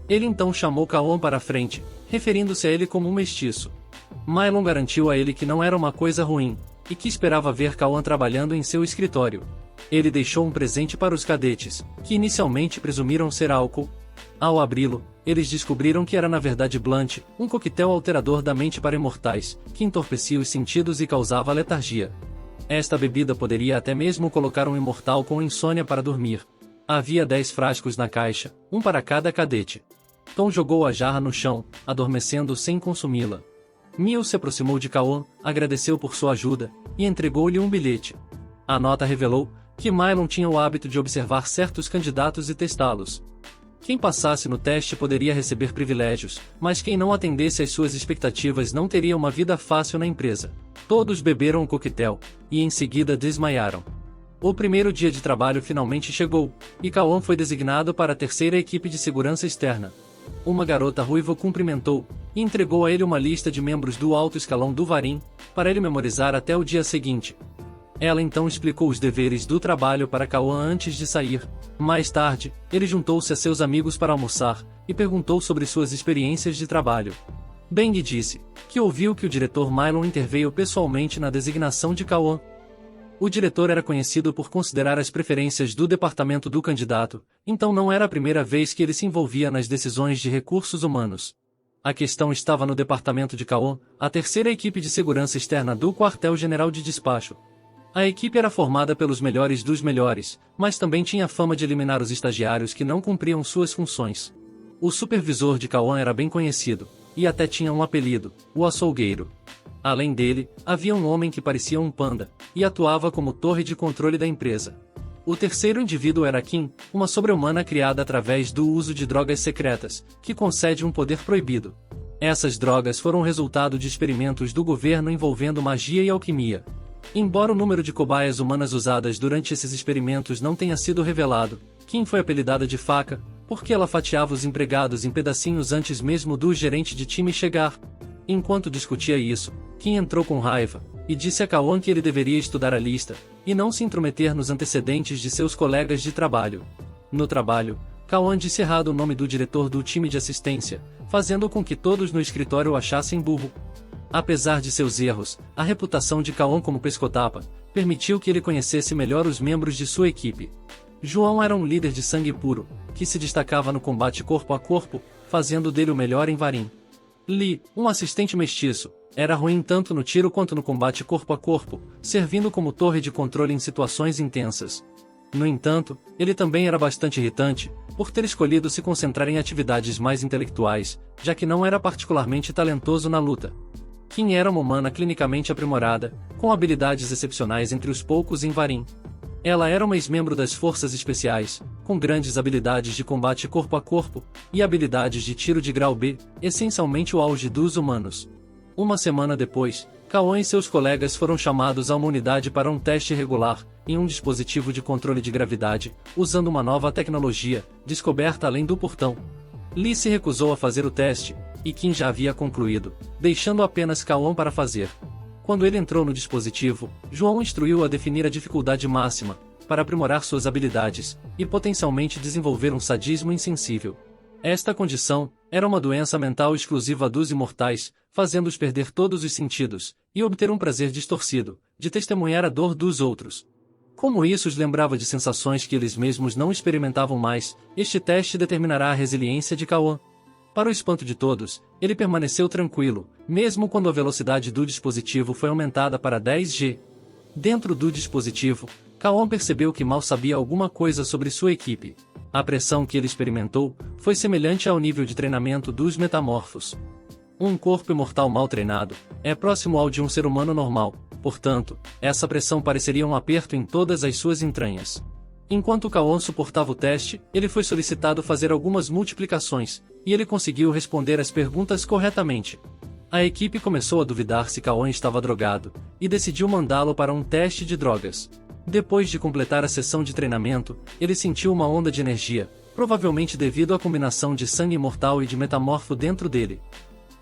Ele então chamou Cauã para a frente, referindo-se a ele como um mestiço. Mylon garantiu a ele que não era uma coisa ruim, e que esperava ver Cauã trabalhando em seu escritório. Ele deixou um presente para os cadetes, que inicialmente presumiram ser álcool. Ao abri-lo, eles descobriram que era na verdade Blunt, um coquetel alterador da mente para imortais, que entorpecia os sentidos e causava letargia. Esta bebida poderia até mesmo colocar um imortal com insônia para dormir. Havia 10 frascos na caixa, um para cada cadete. Tom jogou a jarra no chão, adormecendo sem consumi-la. Mil se aproximou de Cauã, agradeceu por sua ajuda, e entregou-lhe um bilhete. A nota revelou que Mylon tinha o hábito de observar certos candidatos e testá-los. Quem passasse no teste poderia receber privilégios, mas quem não atendesse às suas expectativas não teria uma vida fácil na empresa. Todos beberam um coquetel, e em seguida desmaiaram. O primeiro dia de trabalho finalmente chegou, e Kawan foi designado para a terceira equipe de segurança externa. Uma garota ruiva o cumprimentou, e entregou a ele uma lista de membros do alto escalão do Varim, para ele memorizar até o dia seguinte. Ela então explicou os deveres do trabalho para Kawan antes de sair. Mais tarde, ele juntou-se a seus amigos para almoçar, e perguntou sobre suas experiências de trabalho. Beng disse que ouviu que o diretor Mylon interveio pessoalmente na designação de Kawan. O diretor era conhecido por considerar as preferências do departamento do candidato, então não era a primeira vez que ele se envolvia nas decisões de recursos humanos. A questão estava no departamento de Kawan, a terceira equipe de segurança externa do quartel-general de despacho. A equipe era formada pelos melhores dos melhores, mas também tinha fama de eliminar os estagiários que não cumpriam suas funções. O supervisor de Kawan era bem conhecido, e até tinha um apelido, o açougueiro. Além dele, havia um homem que parecia um panda, e atuava como torre de controle da empresa. O terceiro indivíduo era Kim, uma sobre-humana criada através do uso de drogas secretas, que concede um poder proibido. Essas drogas foram resultado de experimentos do governo envolvendo magia e alquimia. Embora o número de cobaias humanas usadas durante esses experimentos não tenha sido revelado, Kim foi apelidada de Faca, porque ela fatiava os empregados em pedacinhos antes mesmo do gerente de time chegar. Enquanto discutia isso, Kim entrou com raiva, e disse a Kawan que ele deveria estudar a lista, e não se intrometer nos antecedentes de seus colegas de trabalho. No trabalho, Kawan disse errado o nome do diretor do time de assistência, fazendo com que todos no escritório o achassem burro. Apesar de seus erros, a reputação de Kawan como pescotapa permitiu que ele conhecesse melhor os membros de sua equipe. João era um líder de sangue puro, que se destacava no combate corpo a corpo, fazendo dele o melhor em Varim. Lee, um assistente mestiço, era ruim tanto no tiro quanto no combate corpo a corpo, servindo como torre de controle em situações intensas. No entanto, ele também era bastante irritante, por ter escolhido se concentrar em atividades mais intelectuais, já que não era particularmente talentoso na luta. Kim era uma humana clinicamente aprimorada, com habilidades excepcionais entre os poucos em Varim. Ela era uma ex-membro das Forças Especiais, com grandes habilidades de combate corpo a corpo, e habilidades de tiro de grau B, essencialmente o auge dos humanos. Uma semana depois, Kawan e seus colegas foram chamados a uma unidade para um teste regular, em um dispositivo de controle de gravidade, usando uma nova tecnologia, descoberta além do portão. Lee se recusou a fazer o teste, e Kim já havia concluído, deixando apenas Kawan para fazer. Quando ele entrou no dispositivo, João instruiu a definir a dificuldade máxima, para aprimorar suas habilidades, e potencialmente desenvolver um sadismo insensível. Esta condição era uma doença mental exclusiva dos imortais, fazendo-os perder todos os sentidos, e obter um prazer distorcido, de testemunhar a dor dos outros. Como isso os lembrava de sensações que eles mesmos não experimentavam mais, este teste determinará a resiliência de Kawan. Para o espanto de todos, ele permaneceu tranquilo, mesmo quando a velocidade do dispositivo foi aumentada para 10G. Dentro do dispositivo, Kawan percebeu que mal sabia alguma coisa sobre sua equipe. A pressão que ele experimentou foi semelhante ao nível de treinamento dos metamorfos. Um corpo imortal mal treinado é próximo ao de um ser humano normal, portanto, essa pressão pareceria um aperto em todas as suas entranhas. Enquanto Kawan suportava o teste, ele foi solicitado fazer algumas multiplicações, e ele conseguiu responder as perguntas corretamente. A equipe começou a duvidar se Kawan estava drogado, e decidiu mandá-lo para um teste de drogas. Depois de completar a sessão de treinamento, ele sentiu uma onda de energia, provavelmente devido à combinação de sangue imortal e de metamorfo dentro dele.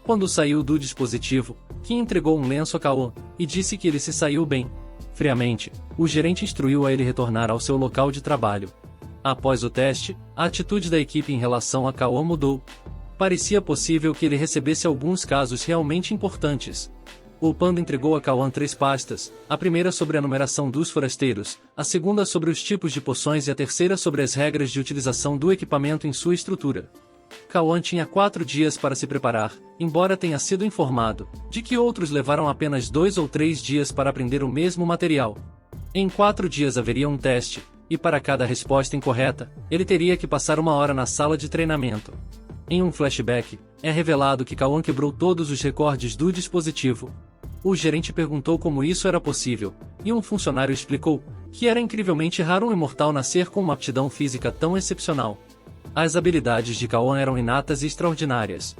Quando saiu do dispositivo, Kim entregou um lenço a Kawan, e disse que ele se saiu bem. Friamente, o gerente instruiu a ele retornar ao seu local de trabalho. Após o teste, a atitude da equipe em relação a Kawan mudou. Parecia possível que ele recebesse alguns casos realmente importantes. O Panda entregou a Kawan 3 pastas, a primeira sobre a numeração dos forasteiros, a segunda sobre os tipos de poções e a terceira sobre as regras de utilização do equipamento em sua estrutura. Kawan tinha 4 dias para se preparar, embora tenha sido informado de que outros levaram apenas 2 ou 3 dias para aprender o mesmo material. Em 4 dias haveria um teste, e para cada resposta incorreta, ele teria que passar 1 hora na sala de treinamento. Em um flashback, é revelado que Kawan quebrou todos os recordes do dispositivo. O gerente perguntou como isso era possível, e um funcionário explicou que era incrivelmente raro um imortal nascer com uma aptidão física tão excepcional. As habilidades de Cauã eram inatas e extraordinárias.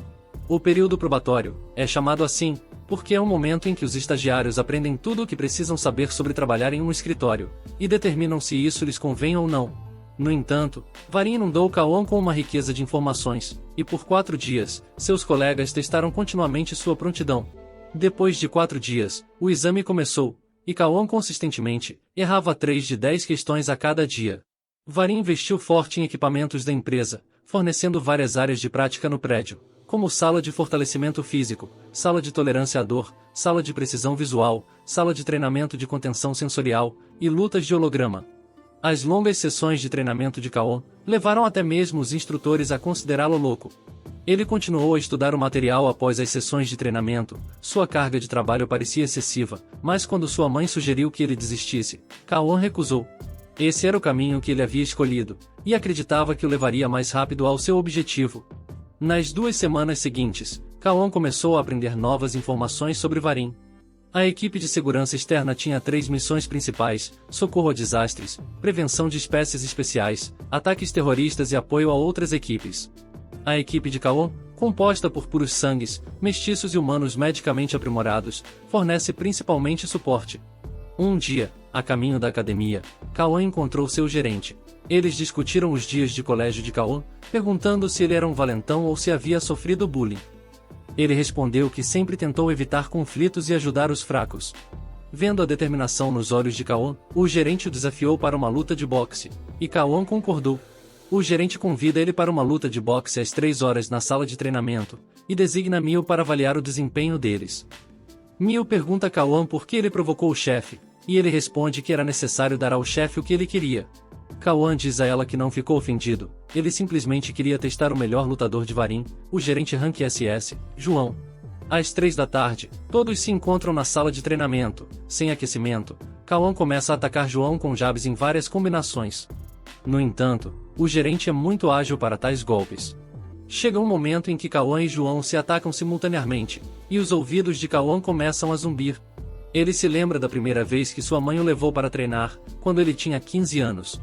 O período probatório é chamado assim porque é o momento em que os estagiários aprendem tudo o que precisam saber sobre trabalhar em um escritório, e determinam se isso lhes convém ou não. No entanto, Varim inundou Cauã com uma riqueza de informações, e por 4 dias, seus colegas testaram continuamente sua prontidão. Depois de 4 dias, o exame começou, e Cauã consistentemente errava 3 de 10 questões a cada dia. Varim investiu forte em equipamentos da empresa, fornecendo várias áreas de prática no prédio, como sala de fortalecimento físico, sala de tolerância à dor, sala de precisão visual, sala de treinamento de contenção sensorial e lutas de holograma. As longas sessões de treinamento de Cauã levaram até mesmo os instrutores a considerá-lo louco. Ele continuou a estudar o material após as sessões de treinamento. Sua carga de trabalho parecia excessiva, mas quando sua mãe sugeriu que ele desistisse, Cauã recusou. Esse era o caminho que ele havia escolhido, e acreditava que o levaria mais rápido ao seu objetivo. Nas 2 semanas seguintes, Cauã começou a aprender novas informações sobre Varim. A equipe de segurança externa tinha 3 missões principais: socorro a desastres, prevenção de espécies especiais, ataques terroristas e apoio a outras equipes. A equipe de Cauã, composta por puros sangues, mestiços e humanos medicamente aprimorados, fornece principalmente suporte. Um dia, a caminho da academia, Cauã encontrou seu gerente. Eles discutiram os dias de colégio de Cauã, perguntando se ele era um valentão ou se havia sofrido bullying. Ele respondeu que sempre tentou evitar conflitos e ajudar os fracos. Vendo a determinação nos olhos de Cauã, o gerente o desafiou para uma luta de boxe, e Cauã concordou. O gerente convida ele para uma luta de boxe às 3 horas na sala de treinamento, e designa Mio para avaliar o desempenho deles. Mio pergunta a Cauã por que ele provocou o chefe, e ele responde que era necessário dar ao chefe o que ele queria. Cauã diz a ela que não ficou ofendido, ele simplesmente queria testar o melhor lutador de Varim, o gerente Rank SS, João. Às 3 da tarde, todos se encontram na sala de treinamento. Sem aquecimento, Cauã começa a atacar João com jabs em várias combinações. No entanto, o gerente é muito ágil para tais golpes. Chega um momento em que Cauã e João se atacam simultaneamente, e os ouvidos de Cauã começam a zumbir. Ele se lembra da primeira vez que sua mãe o levou para treinar, quando ele tinha 15 anos.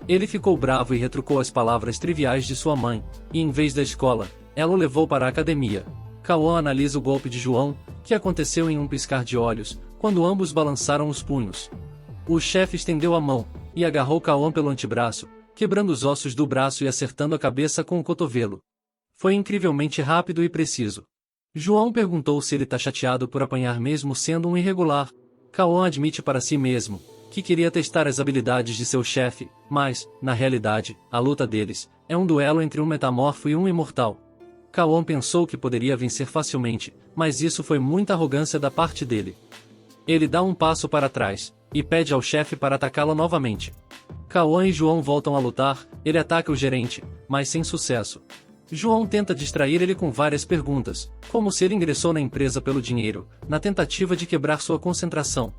Ele ficou bravo e retrucou as palavras triviais de sua mãe, e em vez da escola, ela o levou para a academia. Cauã analisa o golpe de João, que aconteceu em um piscar de olhos, quando ambos balançaram os punhos. O chefe estendeu a mão, e agarrou Cauã pelo antebraço, quebrando os ossos do braço e acertando a cabeça com o cotovelo. Foi incrivelmente rápido e preciso. João perguntou se ele tá chateado por apanhar mesmo sendo um irregular. Cauã admite para si mesmo que queria testar as habilidades de seu chefe, mas, na realidade, a luta deles é um duelo entre um metamorfo e um imortal. Cauã pensou que poderia vencer facilmente, mas isso foi muita arrogância da parte dele. Ele dá um passo para trás, e pede ao chefe para atacá-lo novamente. Cauã e João voltam a lutar, ele ataca o gerente, mas sem sucesso. João tenta distrair ele com várias perguntas, como se ele ingressou na empresa pelo dinheiro, na tentativa de quebrar sua concentração.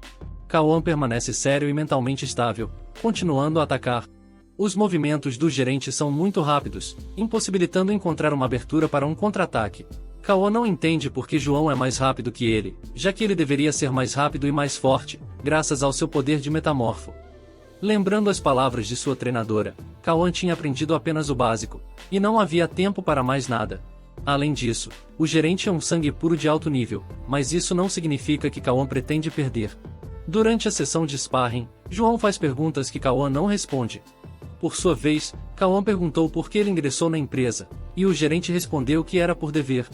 Cauã permanece sério e mentalmente estável, continuando a atacar. Os movimentos do gerente são muito rápidos, impossibilitando encontrar uma abertura para um contra-ataque. Cauã não entende por que João é mais rápido que ele, já que ele deveria ser mais rápido e mais forte, graças ao seu poder de metamorfo. Lembrando as palavras de sua treinadora, Cauã tinha aprendido apenas o básico, e não havia tempo para mais nada. Além disso, o gerente é um sangue puro de alto nível, mas isso não significa que Cauã pretende perder. Durante a sessão de sparring, João faz perguntas que Cauã não responde. Por sua vez, Cauã perguntou por que ele ingressou na empresa, e o gerente respondeu que era por dever.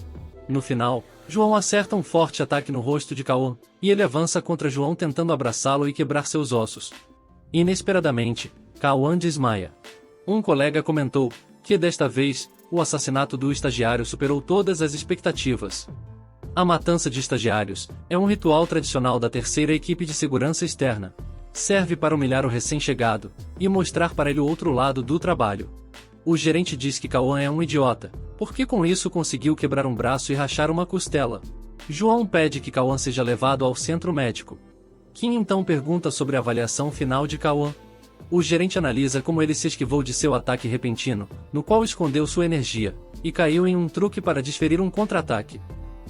No final, João acerta um forte ataque no rosto de Cauã, e ele avança contra João tentando abraçá-lo e quebrar seus ossos. Inesperadamente, Cauã desmaia. Um colega comentou que, desta vez, o assassinato do estagiário superou todas as expectativas. A matança de estagiários é um ritual tradicional da terceira equipe de segurança externa. Serve para humilhar o recém-chegado e mostrar para ele o outro lado do trabalho. O gerente diz que Cauã é um idiota, porque com isso conseguiu quebrar um braço e rachar uma costela. João pede que Cauã seja levado ao centro médico. Kim então pergunta sobre a avaliação final de Cauã. O gerente analisa como ele se esquivou de seu ataque repentino, no qual escondeu sua energia, e caiu em um truque para desferir um contra-ataque.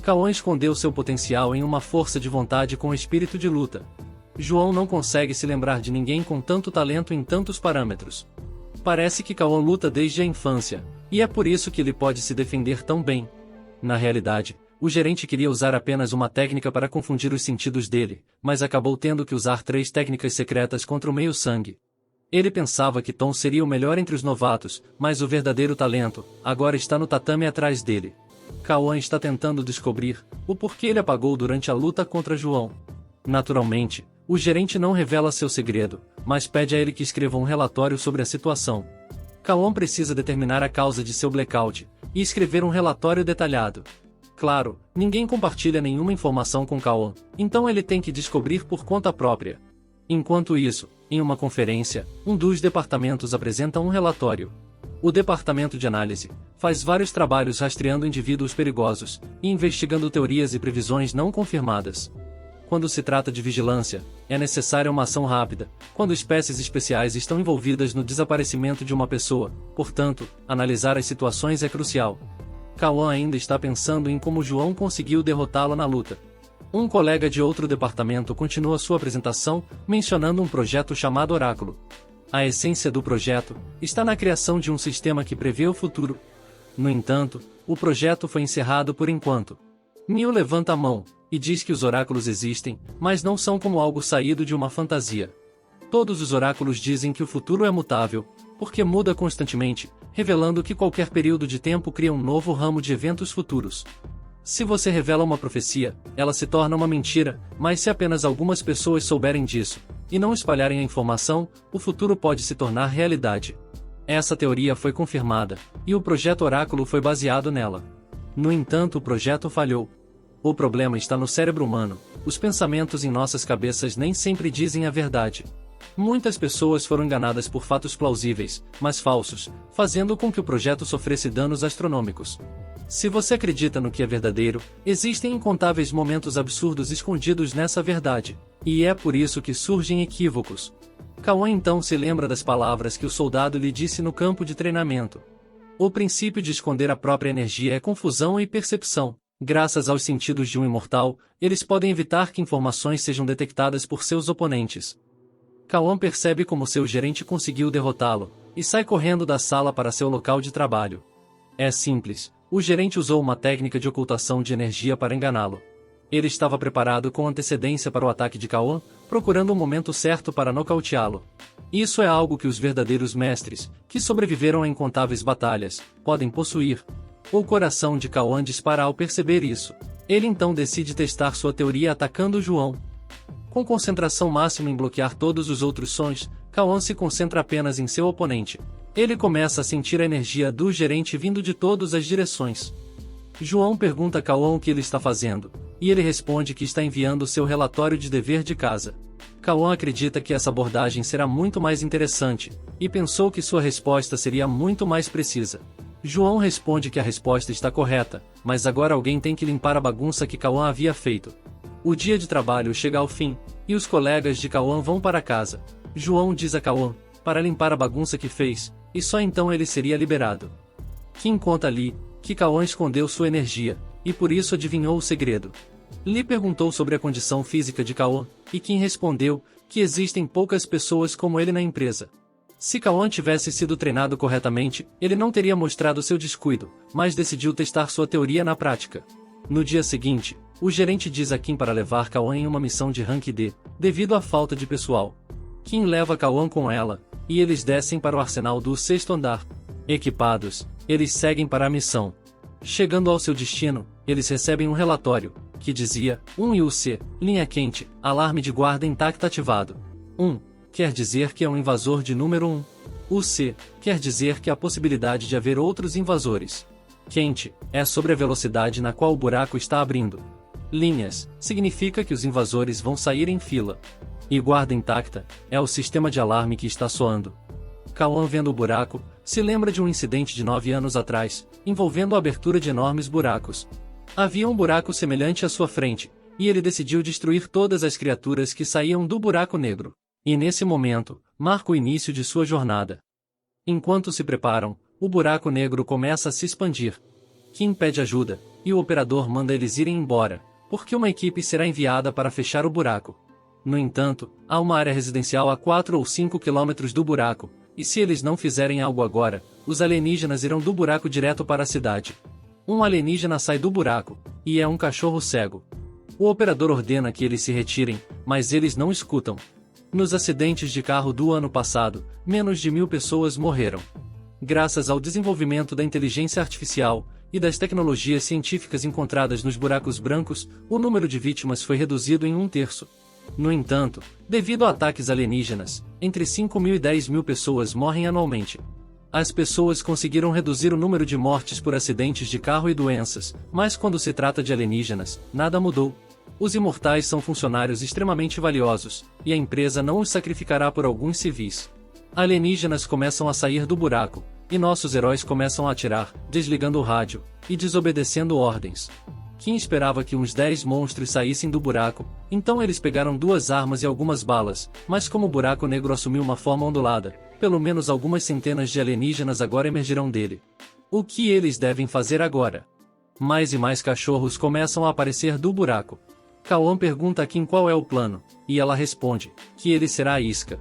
Cauã escondeu seu potencial em uma força de vontade com espírito de luta. João não consegue se lembrar de ninguém com tanto talento em tantos parâmetros. Parece que Kaon luta desde a infância, e é por isso que ele pode se defender tão bem. Na realidade, o gerente queria usar apenas uma técnica para confundir os sentidos dele, mas acabou tendo que usar 3 técnicas secretas contra o meio-sangue. Ele pensava que Tom seria o melhor entre os novatos, mas o verdadeiro talento agora está no tatame atrás dele. Kaon está tentando descobrir o porquê ele apagou durante a luta contra João. Naturalmente, o gerente não revela seu segredo, mas pede a ele que escreva um relatório sobre a situação. Kaon precisa determinar a causa de seu blackout e escrever um relatório detalhado. Claro, ninguém compartilha nenhuma informação com Kaon, então ele tem que descobrir por conta própria. Enquanto isso, em uma conferência, um dos departamentos apresenta um relatório. O departamento de análise faz vários trabalhos rastreando indivíduos perigosos e investigando teorias e previsões não confirmadas. Quando se trata de vigilância, é necessária uma ação rápida, quando espécies especiais estão envolvidas no desaparecimento de uma pessoa, portanto, analisar as situações é crucial. Kaon ainda está pensando em como João conseguiu derrotá-lo na luta. Um colega de outro departamento continua sua apresentação, mencionando um projeto chamado Oráculo. A essência do projeto está na criação de um sistema que prevê o futuro. No entanto, o projeto foi encerrado por enquanto. Neil levanta a mão e diz que os oráculos existem, mas não são como algo saído de uma fantasia. Todos os oráculos dizem que o futuro é mutável, porque muda constantemente, revelando que qualquer período de tempo cria um novo ramo de eventos futuros. Se você revela uma profecia, ela se torna uma mentira, mas se apenas algumas pessoas souberem disso, e não espalharem a informação, o futuro pode se tornar realidade. Essa teoria foi confirmada, e o projeto Oráculo foi baseado nela. No entanto, o projeto falhou. O problema está no cérebro humano. Os pensamentos em nossas cabeças nem sempre dizem a verdade. Muitas pessoas foram enganadas por fatos plausíveis, mas falsos, fazendo com que o projeto sofresse danos astronômicos. Se você acredita no que é verdadeiro, existem incontáveis momentos absurdos escondidos nessa verdade, e é por isso que surgem equívocos. Kaon então se lembra das palavras que o soldado lhe disse no campo de treinamento. O princípio de esconder a própria energia é confusão e percepção. Graças aos sentidos de um imortal, eles podem evitar que informações sejam detectadas por seus oponentes. Kaon percebe como seu gerente conseguiu derrotá-lo, e sai correndo da sala para seu local de trabalho. É simples, o gerente usou uma técnica de ocultação de energia para enganá-lo. Ele estava preparado com antecedência para o ataque de Kaon, procurando o momento certo para nocauteá-lo. Isso é algo que os verdadeiros mestres, que sobreviveram a incontáveis batalhas, podem possuir. O coração de Kaon dispara ao perceber isso. Ele então decide testar sua teoria atacando João. Com concentração máxima em bloquear todos os outros sons, Kaon se concentra apenas em seu oponente. Ele começa a sentir a energia do gerente vindo de todas as direções. João pergunta a Kaon o que ele está fazendo, e ele responde que está enviando seu relatório de dever de casa. Kaon acredita que essa abordagem será muito mais interessante, e pensou que sua resposta seria muito mais precisa. João responde que a resposta está correta, mas agora alguém tem que limpar a bagunça que Kaon havia feito. O dia de trabalho chega ao fim, e os colegas de Kaon vão para casa. João diz a Kaon para limpar a bagunça que fez, e só então ele seria liberado. Kim conta a Lee que Kaon escondeu sua energia, e por isso adivinhou o segredo. Lee perguntou sobre a condição física de Kaon, e Kim respondeu que existem poucas pessoas como ele na empresa. Se Kaon tivesse sido treinado corretamente, ele não teria mostrado seu descuido, mas decidiu testar sua teoria na prática. No dia seguinte, o gerente diz a Kim para levar Kaon em uma missão de rank D, devido à falta de pessoal. Kim leva Kaon com ela, e eles descem para o arsenal do 6º andar. Equipados, eles seguem para a missão. Chegando ao seu destino, eles recebem um relatório, que dizia, 1 IUC, linha quente, alarme de guarda intacto ativado. 1. Quer dizer que é um invasor de número 1. O C quer dizer que há possibilidade de haver outros invasores. Quente é sobre a velocidade na qual o buraco está abrindo. Linhas significa que os invasores vão sair em fila. E guarda intacta é o sistema de alarme que está soando. Kaon, vendo o buraco, se lembra de um incidente de 9 anos atrás, envolvendo a abertura de enormes buracos. Havia um buraco semelhante à sua frente, e ele decidiu destruir todas as criaturas que saíam do buraco negro. E nesse momento, marca o início de sua jornada. Enquanto se preparam, o buraco negro começa a se expandir. Kim pede ajuda, e o operador manda eles irem embora, porque uma equipe será enviada para fechar o buraco. No entanto, há uma área residencial a 4 ou 5 quilômetros do buraco, e se eles não fizerem algo agora, os alienígenas irão do buraco direto para a cidade. Um alienígena sai do buraco, e é um cachorro cego. O operador ordena que eles se retirem, mas eles não escutam. Nos acidentes de carro do ano passado, menos de 1000 pessoas morreram. Graças ao desenvolvimento da inteligência artificial e das tecnologias científicas encontradas nos buracos brancos, o número de vítimas foi reduzido em 1/3. No entanto, devido a ataques alienígenas, entre 5.000 e 10.000 pessoas morrem anualmente. As pessoas conseguiram reduzir o número de mortes por acidentes de carro e doenças, mas quando se trata de alienígenas, nada mudou. Os imortais são funcionários extremamente valiosos, e a empresa não os sacrificará por alguns civis. Alienígenas começam a sair do buraco, e nossos heróis começam a atirar, desligando o rádio, e desobedecendo ordens. Kim esperava que uns 10 monstros saíssem do buraco, então eles pegaram 2 armas e algumas balas, mas como o buraco negro assumiu uma forma ondulada, pelo menos algumas centenas de alienígenas agora emergirão dele. O que eles devem fazer agora? Mais e mais cachorros começam a aparecer do buraco. Kaon pergunta a Kim qual é o plano, e ela responde que ele será a isca.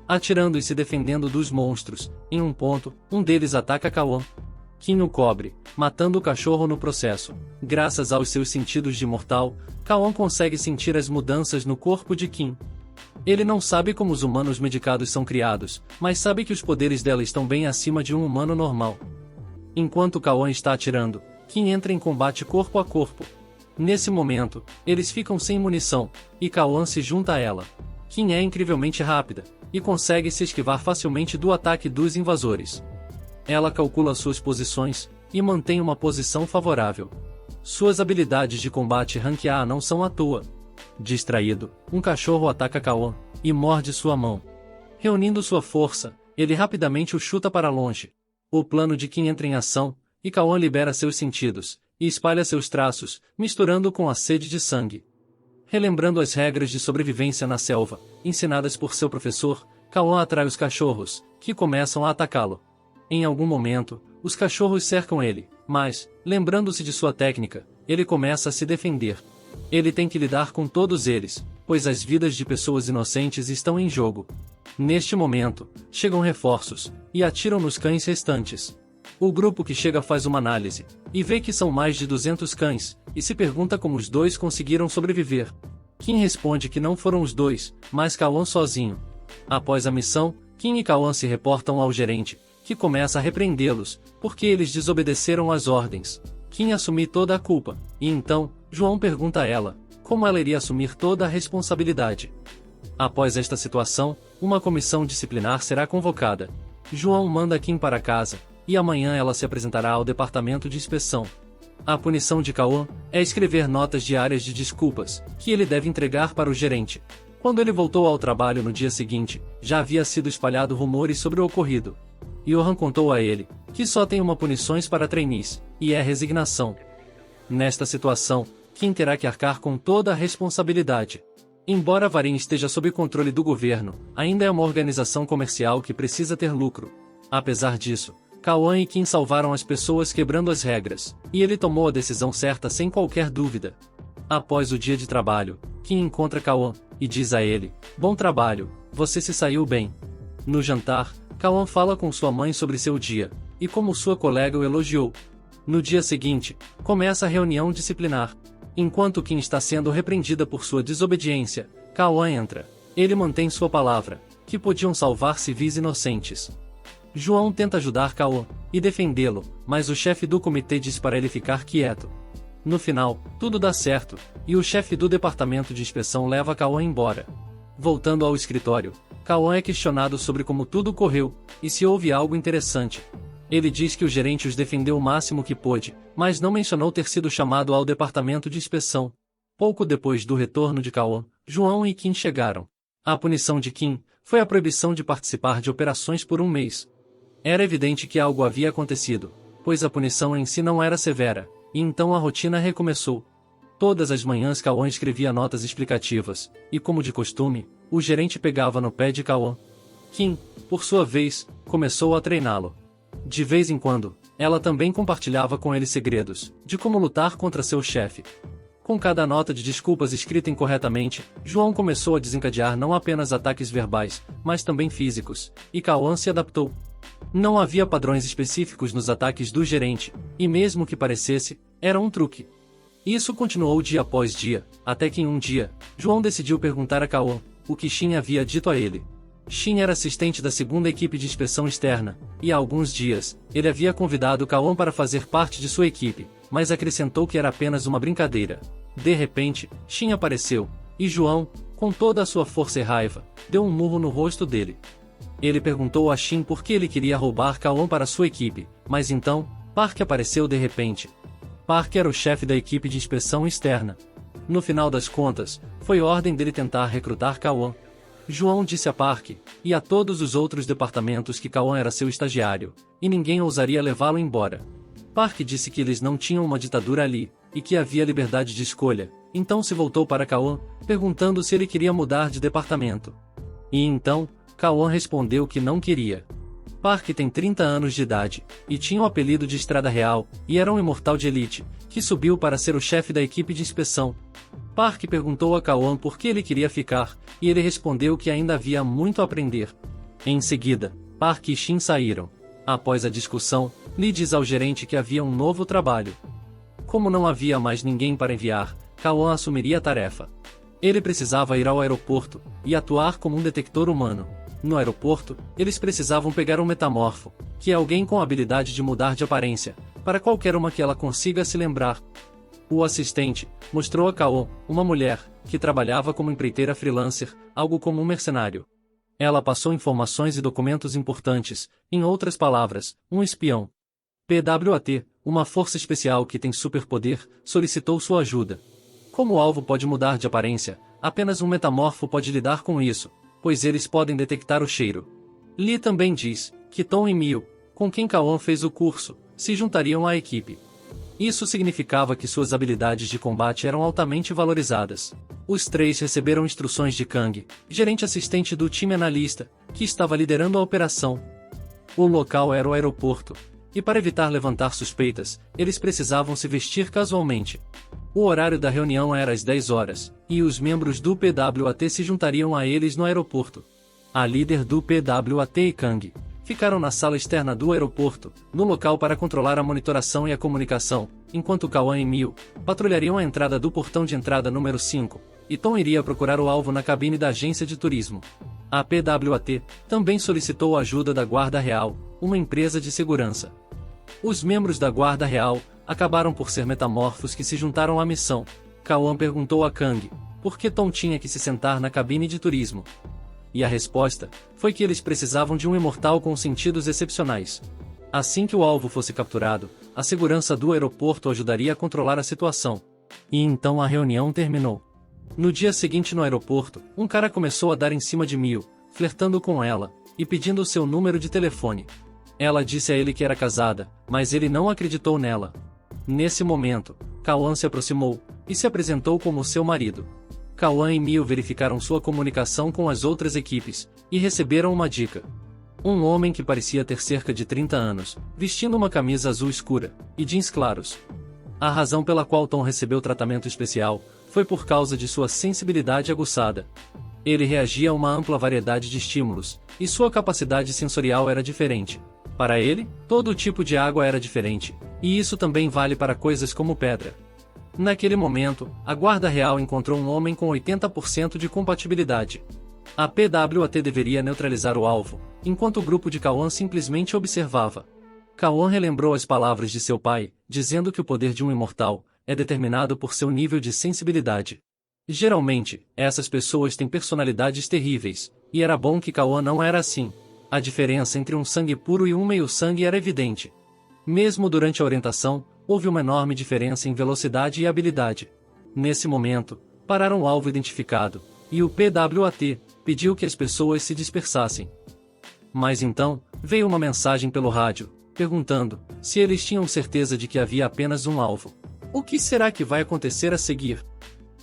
Atirando e se defendendo dos monstros, em um ponto, um deles ataca Kaon. Kim o cobre, matando o cachorro no processo. Graças aos seus sentidos de mortal, Kaon consegue sentir as mudanças no corpo de Kim. Ele não sabe como os humanos medicados são criados, mas sabe que os poderes dela estão bem acima de um humano normal. Enquanto Kaon está atirando, Kim entra em combate corpo a corpo. Nesse momento, eles ficam sem munição, e Kaon se junta a ela. Kim é incrivelmente rápida, e consegue se esquivar facilmente do ataque dos invasores. Ela calcula suas posições, e mantém uma posição favorável. Suas habilidades de combate rank A não são à toa. Distraído, um cachorro ataca Kaon, e morde sua mão. Reunindo sua força, ele rapidamente o chuta para longe. O plano de Kim entra em ação, e Kaon libera seus sentidos, e espalha seus traços, misturando com a sede de sangue. Relembrando as regras de sobrevivência na selva, ensinadas por seu professor, Kaon atrai os cachorros, que começam a atacá-lo. Em algum momento, os cachorros cercam ele, mas, lembrando-se de sua técnica, ele começa a se defender. Ele tem que lidar com todos eles, pois as vidas de pessoas inocentes estão em jogo. Neste momento, chegam reforços, e atiram nos cães restantes. O grupo que chega faz uma análise, e vê que são mais de 200 cães, e se pergunta como os 2 conseguiram sobreviver. Kim responde que não foram os 2, mas Kaon sozinho. Após a missão, Kim e Kaon se reportam ao gerente, que começa a repreendê-los, porque eles desobedeceram às ordens. Kim assume toda a culpa, e então, João pergunta a ela, como ela iria assumir toda a responsabilidade. Após esta situação, uma comissão disciplinar será convocada. João manda Kim para casa, e amanhã ela se apresentará ao departamento de inspeção. A punição de Kaon é escrever notas diárias de desculpas, que ele deve entregar para o gerente. Quando ele voltou ao trabalho no dia seguinte, já havia sido espalhado rumores sobre o ocorrido. Johan contou a ele que só tem uma punições para trainees, e é resignação. Nesta situação, Kim terá que arcar com toda a responsabilidade. Embora Varin esteja sob controle do governo, ainda é uma organização comercial que precisa ter lucro. Apesar disso, Kaon e Kim salvaram as pessoas quebrando as regras, e ele tomou a decisão certa sem qualquer dúvida. Após o dia de trabalho, Kim encontra Kaon, e diz a ele, bom trabalho, você se saiu bem. No jantar, Kaon fala com sua mãe sobre seu dia, e como sua colega o elogiou. No dia seguinte, começa a reunião disciplinar. Enquanto Kim está sendo repreendida por sua desobediência, Kaon entra. Ele mantém sua palavra, que podiam salvar civis inocentes. João tenta ajudar Kaon e defendê-lo, mas o chefe do comitê diz para ele ficar quieto. No final, tudo dá certo, e o chefe do departamento de inspeção leva Kaon embora. Voltando ao escritório, Kaon é questionado sobre como tudo correu, e se houve algo interessante. Ele diz que o gerente os defendeu o máximo que pôde, mas não mencionou ter sido chamado ao departamento de inspeção. Pouco depois do retorno de Kaon, João e Kim chegaram. A punição de Kim foi a proibição de participar de operações por 1 mês. Era evidente que algo havia acontecido, pois a punição em si não era severa, e então a rotina recomeçou. Todas as manhãs Kaon escrevia notas explicativas, e como de costume, o gerente pegava no pé de Kaon. Kim, por sua vez, começou a treiná-lo. De vez em quando, ela também compartilhava com ele segredos, de como lutar contra seu chefe. Com cada nota de desculpas escrita incorretamente, João começou a desencadear não apenas ataques verbais, mas também físicos, e Cauã se adaptou. Não havia padrões específicos nos ataques do gerente, e mesmo que parecesse, era um truque. Isso continuou dia após dia, até que em um dia, João decidiu perguntar a Cauã o que Shin havia dito a ele. Shin era assistente da segunda equipe de inspeção externa, e há alguns dias, ele havia convidado Cauã para fazer parte de sua equipe, mas acrescentou que era apenas uma brincadeira. De repente, Shin apareceu, e João, com toda a sua força e raiva, deu um murro no rosto dele. Ele perguntou a Shin por que ele queria roubar Cauã para sua equipe, mas então, Park apareceu de repente. Park era o chefe da equipe de inspeção externa. No final das contas, foi ordem dele tentar recrutar Cauã. João disse a Park, e a todos os outros departamentos que Cauã era seu estagiário, e ninguém ousaria levá-lo embora. Park disse que eles não tinham uma ditadura ali, e que havia liberdade de escolha, então se voltou para Cauã, perguntando se ele queria mudar de departamento. E então, Cauã respondeu que não queria. Park tem 30 anos de idade, e tinha o apelido de Estrada Real, e era um imortal de elite, que subiu para ser o chefe da equipe de inspeção. Park perguntou a Cauã por que ele queria ficar, e ele respondeu que ainda havia muito a aprender. Em seguida, Park e Shin saíram. Após a discussão, Lee diz ao gerente que havia um novo trabalho. Como não havia mais ninguém para enviar, Cauã assumiria a tarefa. Ele precisava ir ao aeroporto, e atuar como um detector humano. No aeroporto, eles precisavam pegar um metamorfo, que é alguém com a habilidade de mudar de aparência, para qualquer uma que ela consiga se lembrar. O assistente mostrou a Cauã uma mulher, que trabalhava como empreiteira freelancer, algo como um mercenário. Ela passou informações e documentos importantes, em outras palavras, um espião. PWAT, uma força especial que tem superpoder, solicitou sua ajuda. Como o alvo pode mudar de aparência, apenas um metamorfo pode lidar com isso, pois eles podem detectar o cheiro. Lee também diz que Tom e Mio, com quem Cauã fez o curso, se juntariam à equipe. Isso significava que suas habilidades de combate eram altamente valorizadas. Os três receberam instruções de Kang, gerente assistente do time analista, que estava liderando a operação. O local era o aeroporto, e para evitar levantar suspeitas, eles precisavam se vestir casualmente. O horário da reunião era às 10 horas, e os membros do PWAT se juntariam a eles no aeroporto. A líder do PWAT e Kang ficaram na sala externa do aeroporto, no local para controlar a monitoração e a comunicação, enquanto Cauã e Mio patrulhariam a entrada do portão de entrada número 5, e Tom iria procurar o alvo na cabine da agência de turismo. A PWAT também solicitou a ajuda da Guarda Real, uma empresa de segurança. Os membros da Guarda Real acabaram por ser metamorfos que se juntaram à missão. Cauã perguntou a Kang por que Tom tinha que se sentar na cabine de turismo. E a resposta foi que eles precisavam de um imortal com sentidos excepcionais. Assim que o alvo fosse capturado, a segurança do aeroporto ajudaria a controlar a situação. E então a reunião terminou. No dia seguinte no aeroporto, um cara começou a dar em cima de Mio, flertando com ela, e pedindo o seu número de telefone. Ela disse a ele que era casada, mas ele não acreditou nela. Nesse momento, Cauã se aproximou, e se apresentou como seu marido. Cauã e Mio verificaram sua comunicação com as outras equipes, e receberam uma dica. Um homem que parecia ter cerca de 30 anos, vestindo uma camisa azul escura, e jeans claros. A razão pela qual Tom recebeu tratamento especial, foi por causa de sua sensibilidade aguçada. Ele reagia a uma ampla variedade de estímulos, e sua capacidade sensorial era diferente. Para ele, todo tipo de água era diferente, e isso também vale para coisas como pedra. Naquele momento, a Guarda Real encontrou um homem com 80% de compatibilidade. A PWAT deveria neutralizar o alvo, enquanto o grupo de Cauã simplesmente observava. Cauã relembrou as palavras de seu pai, dizendo que o poder de um imortal é determinado por seu nível de sensibilidade. Geralmente, essas pessoas têm personalidades terríveis, e era bom que Cauã não era assim. A diferença entre um sangue puro e um meio-sangue era evidente. Mesmo durante a orientação, houve uma enorme diferença em velocidade e habilidade. Nesse momento, pararam o alvo identificado, e o PWAT pediu que as pessoas se dispersassem. Mas então, veio uma mensagem pelo rádio, perguntando se eles tinham certeza de que havia apenas um alvo. O que será que vai acontecer a seguir?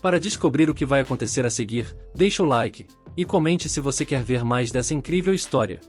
Para descobrir o que vai acontecer a seguir, deixe o like, e comente se você quer ver mais dessa incrível história.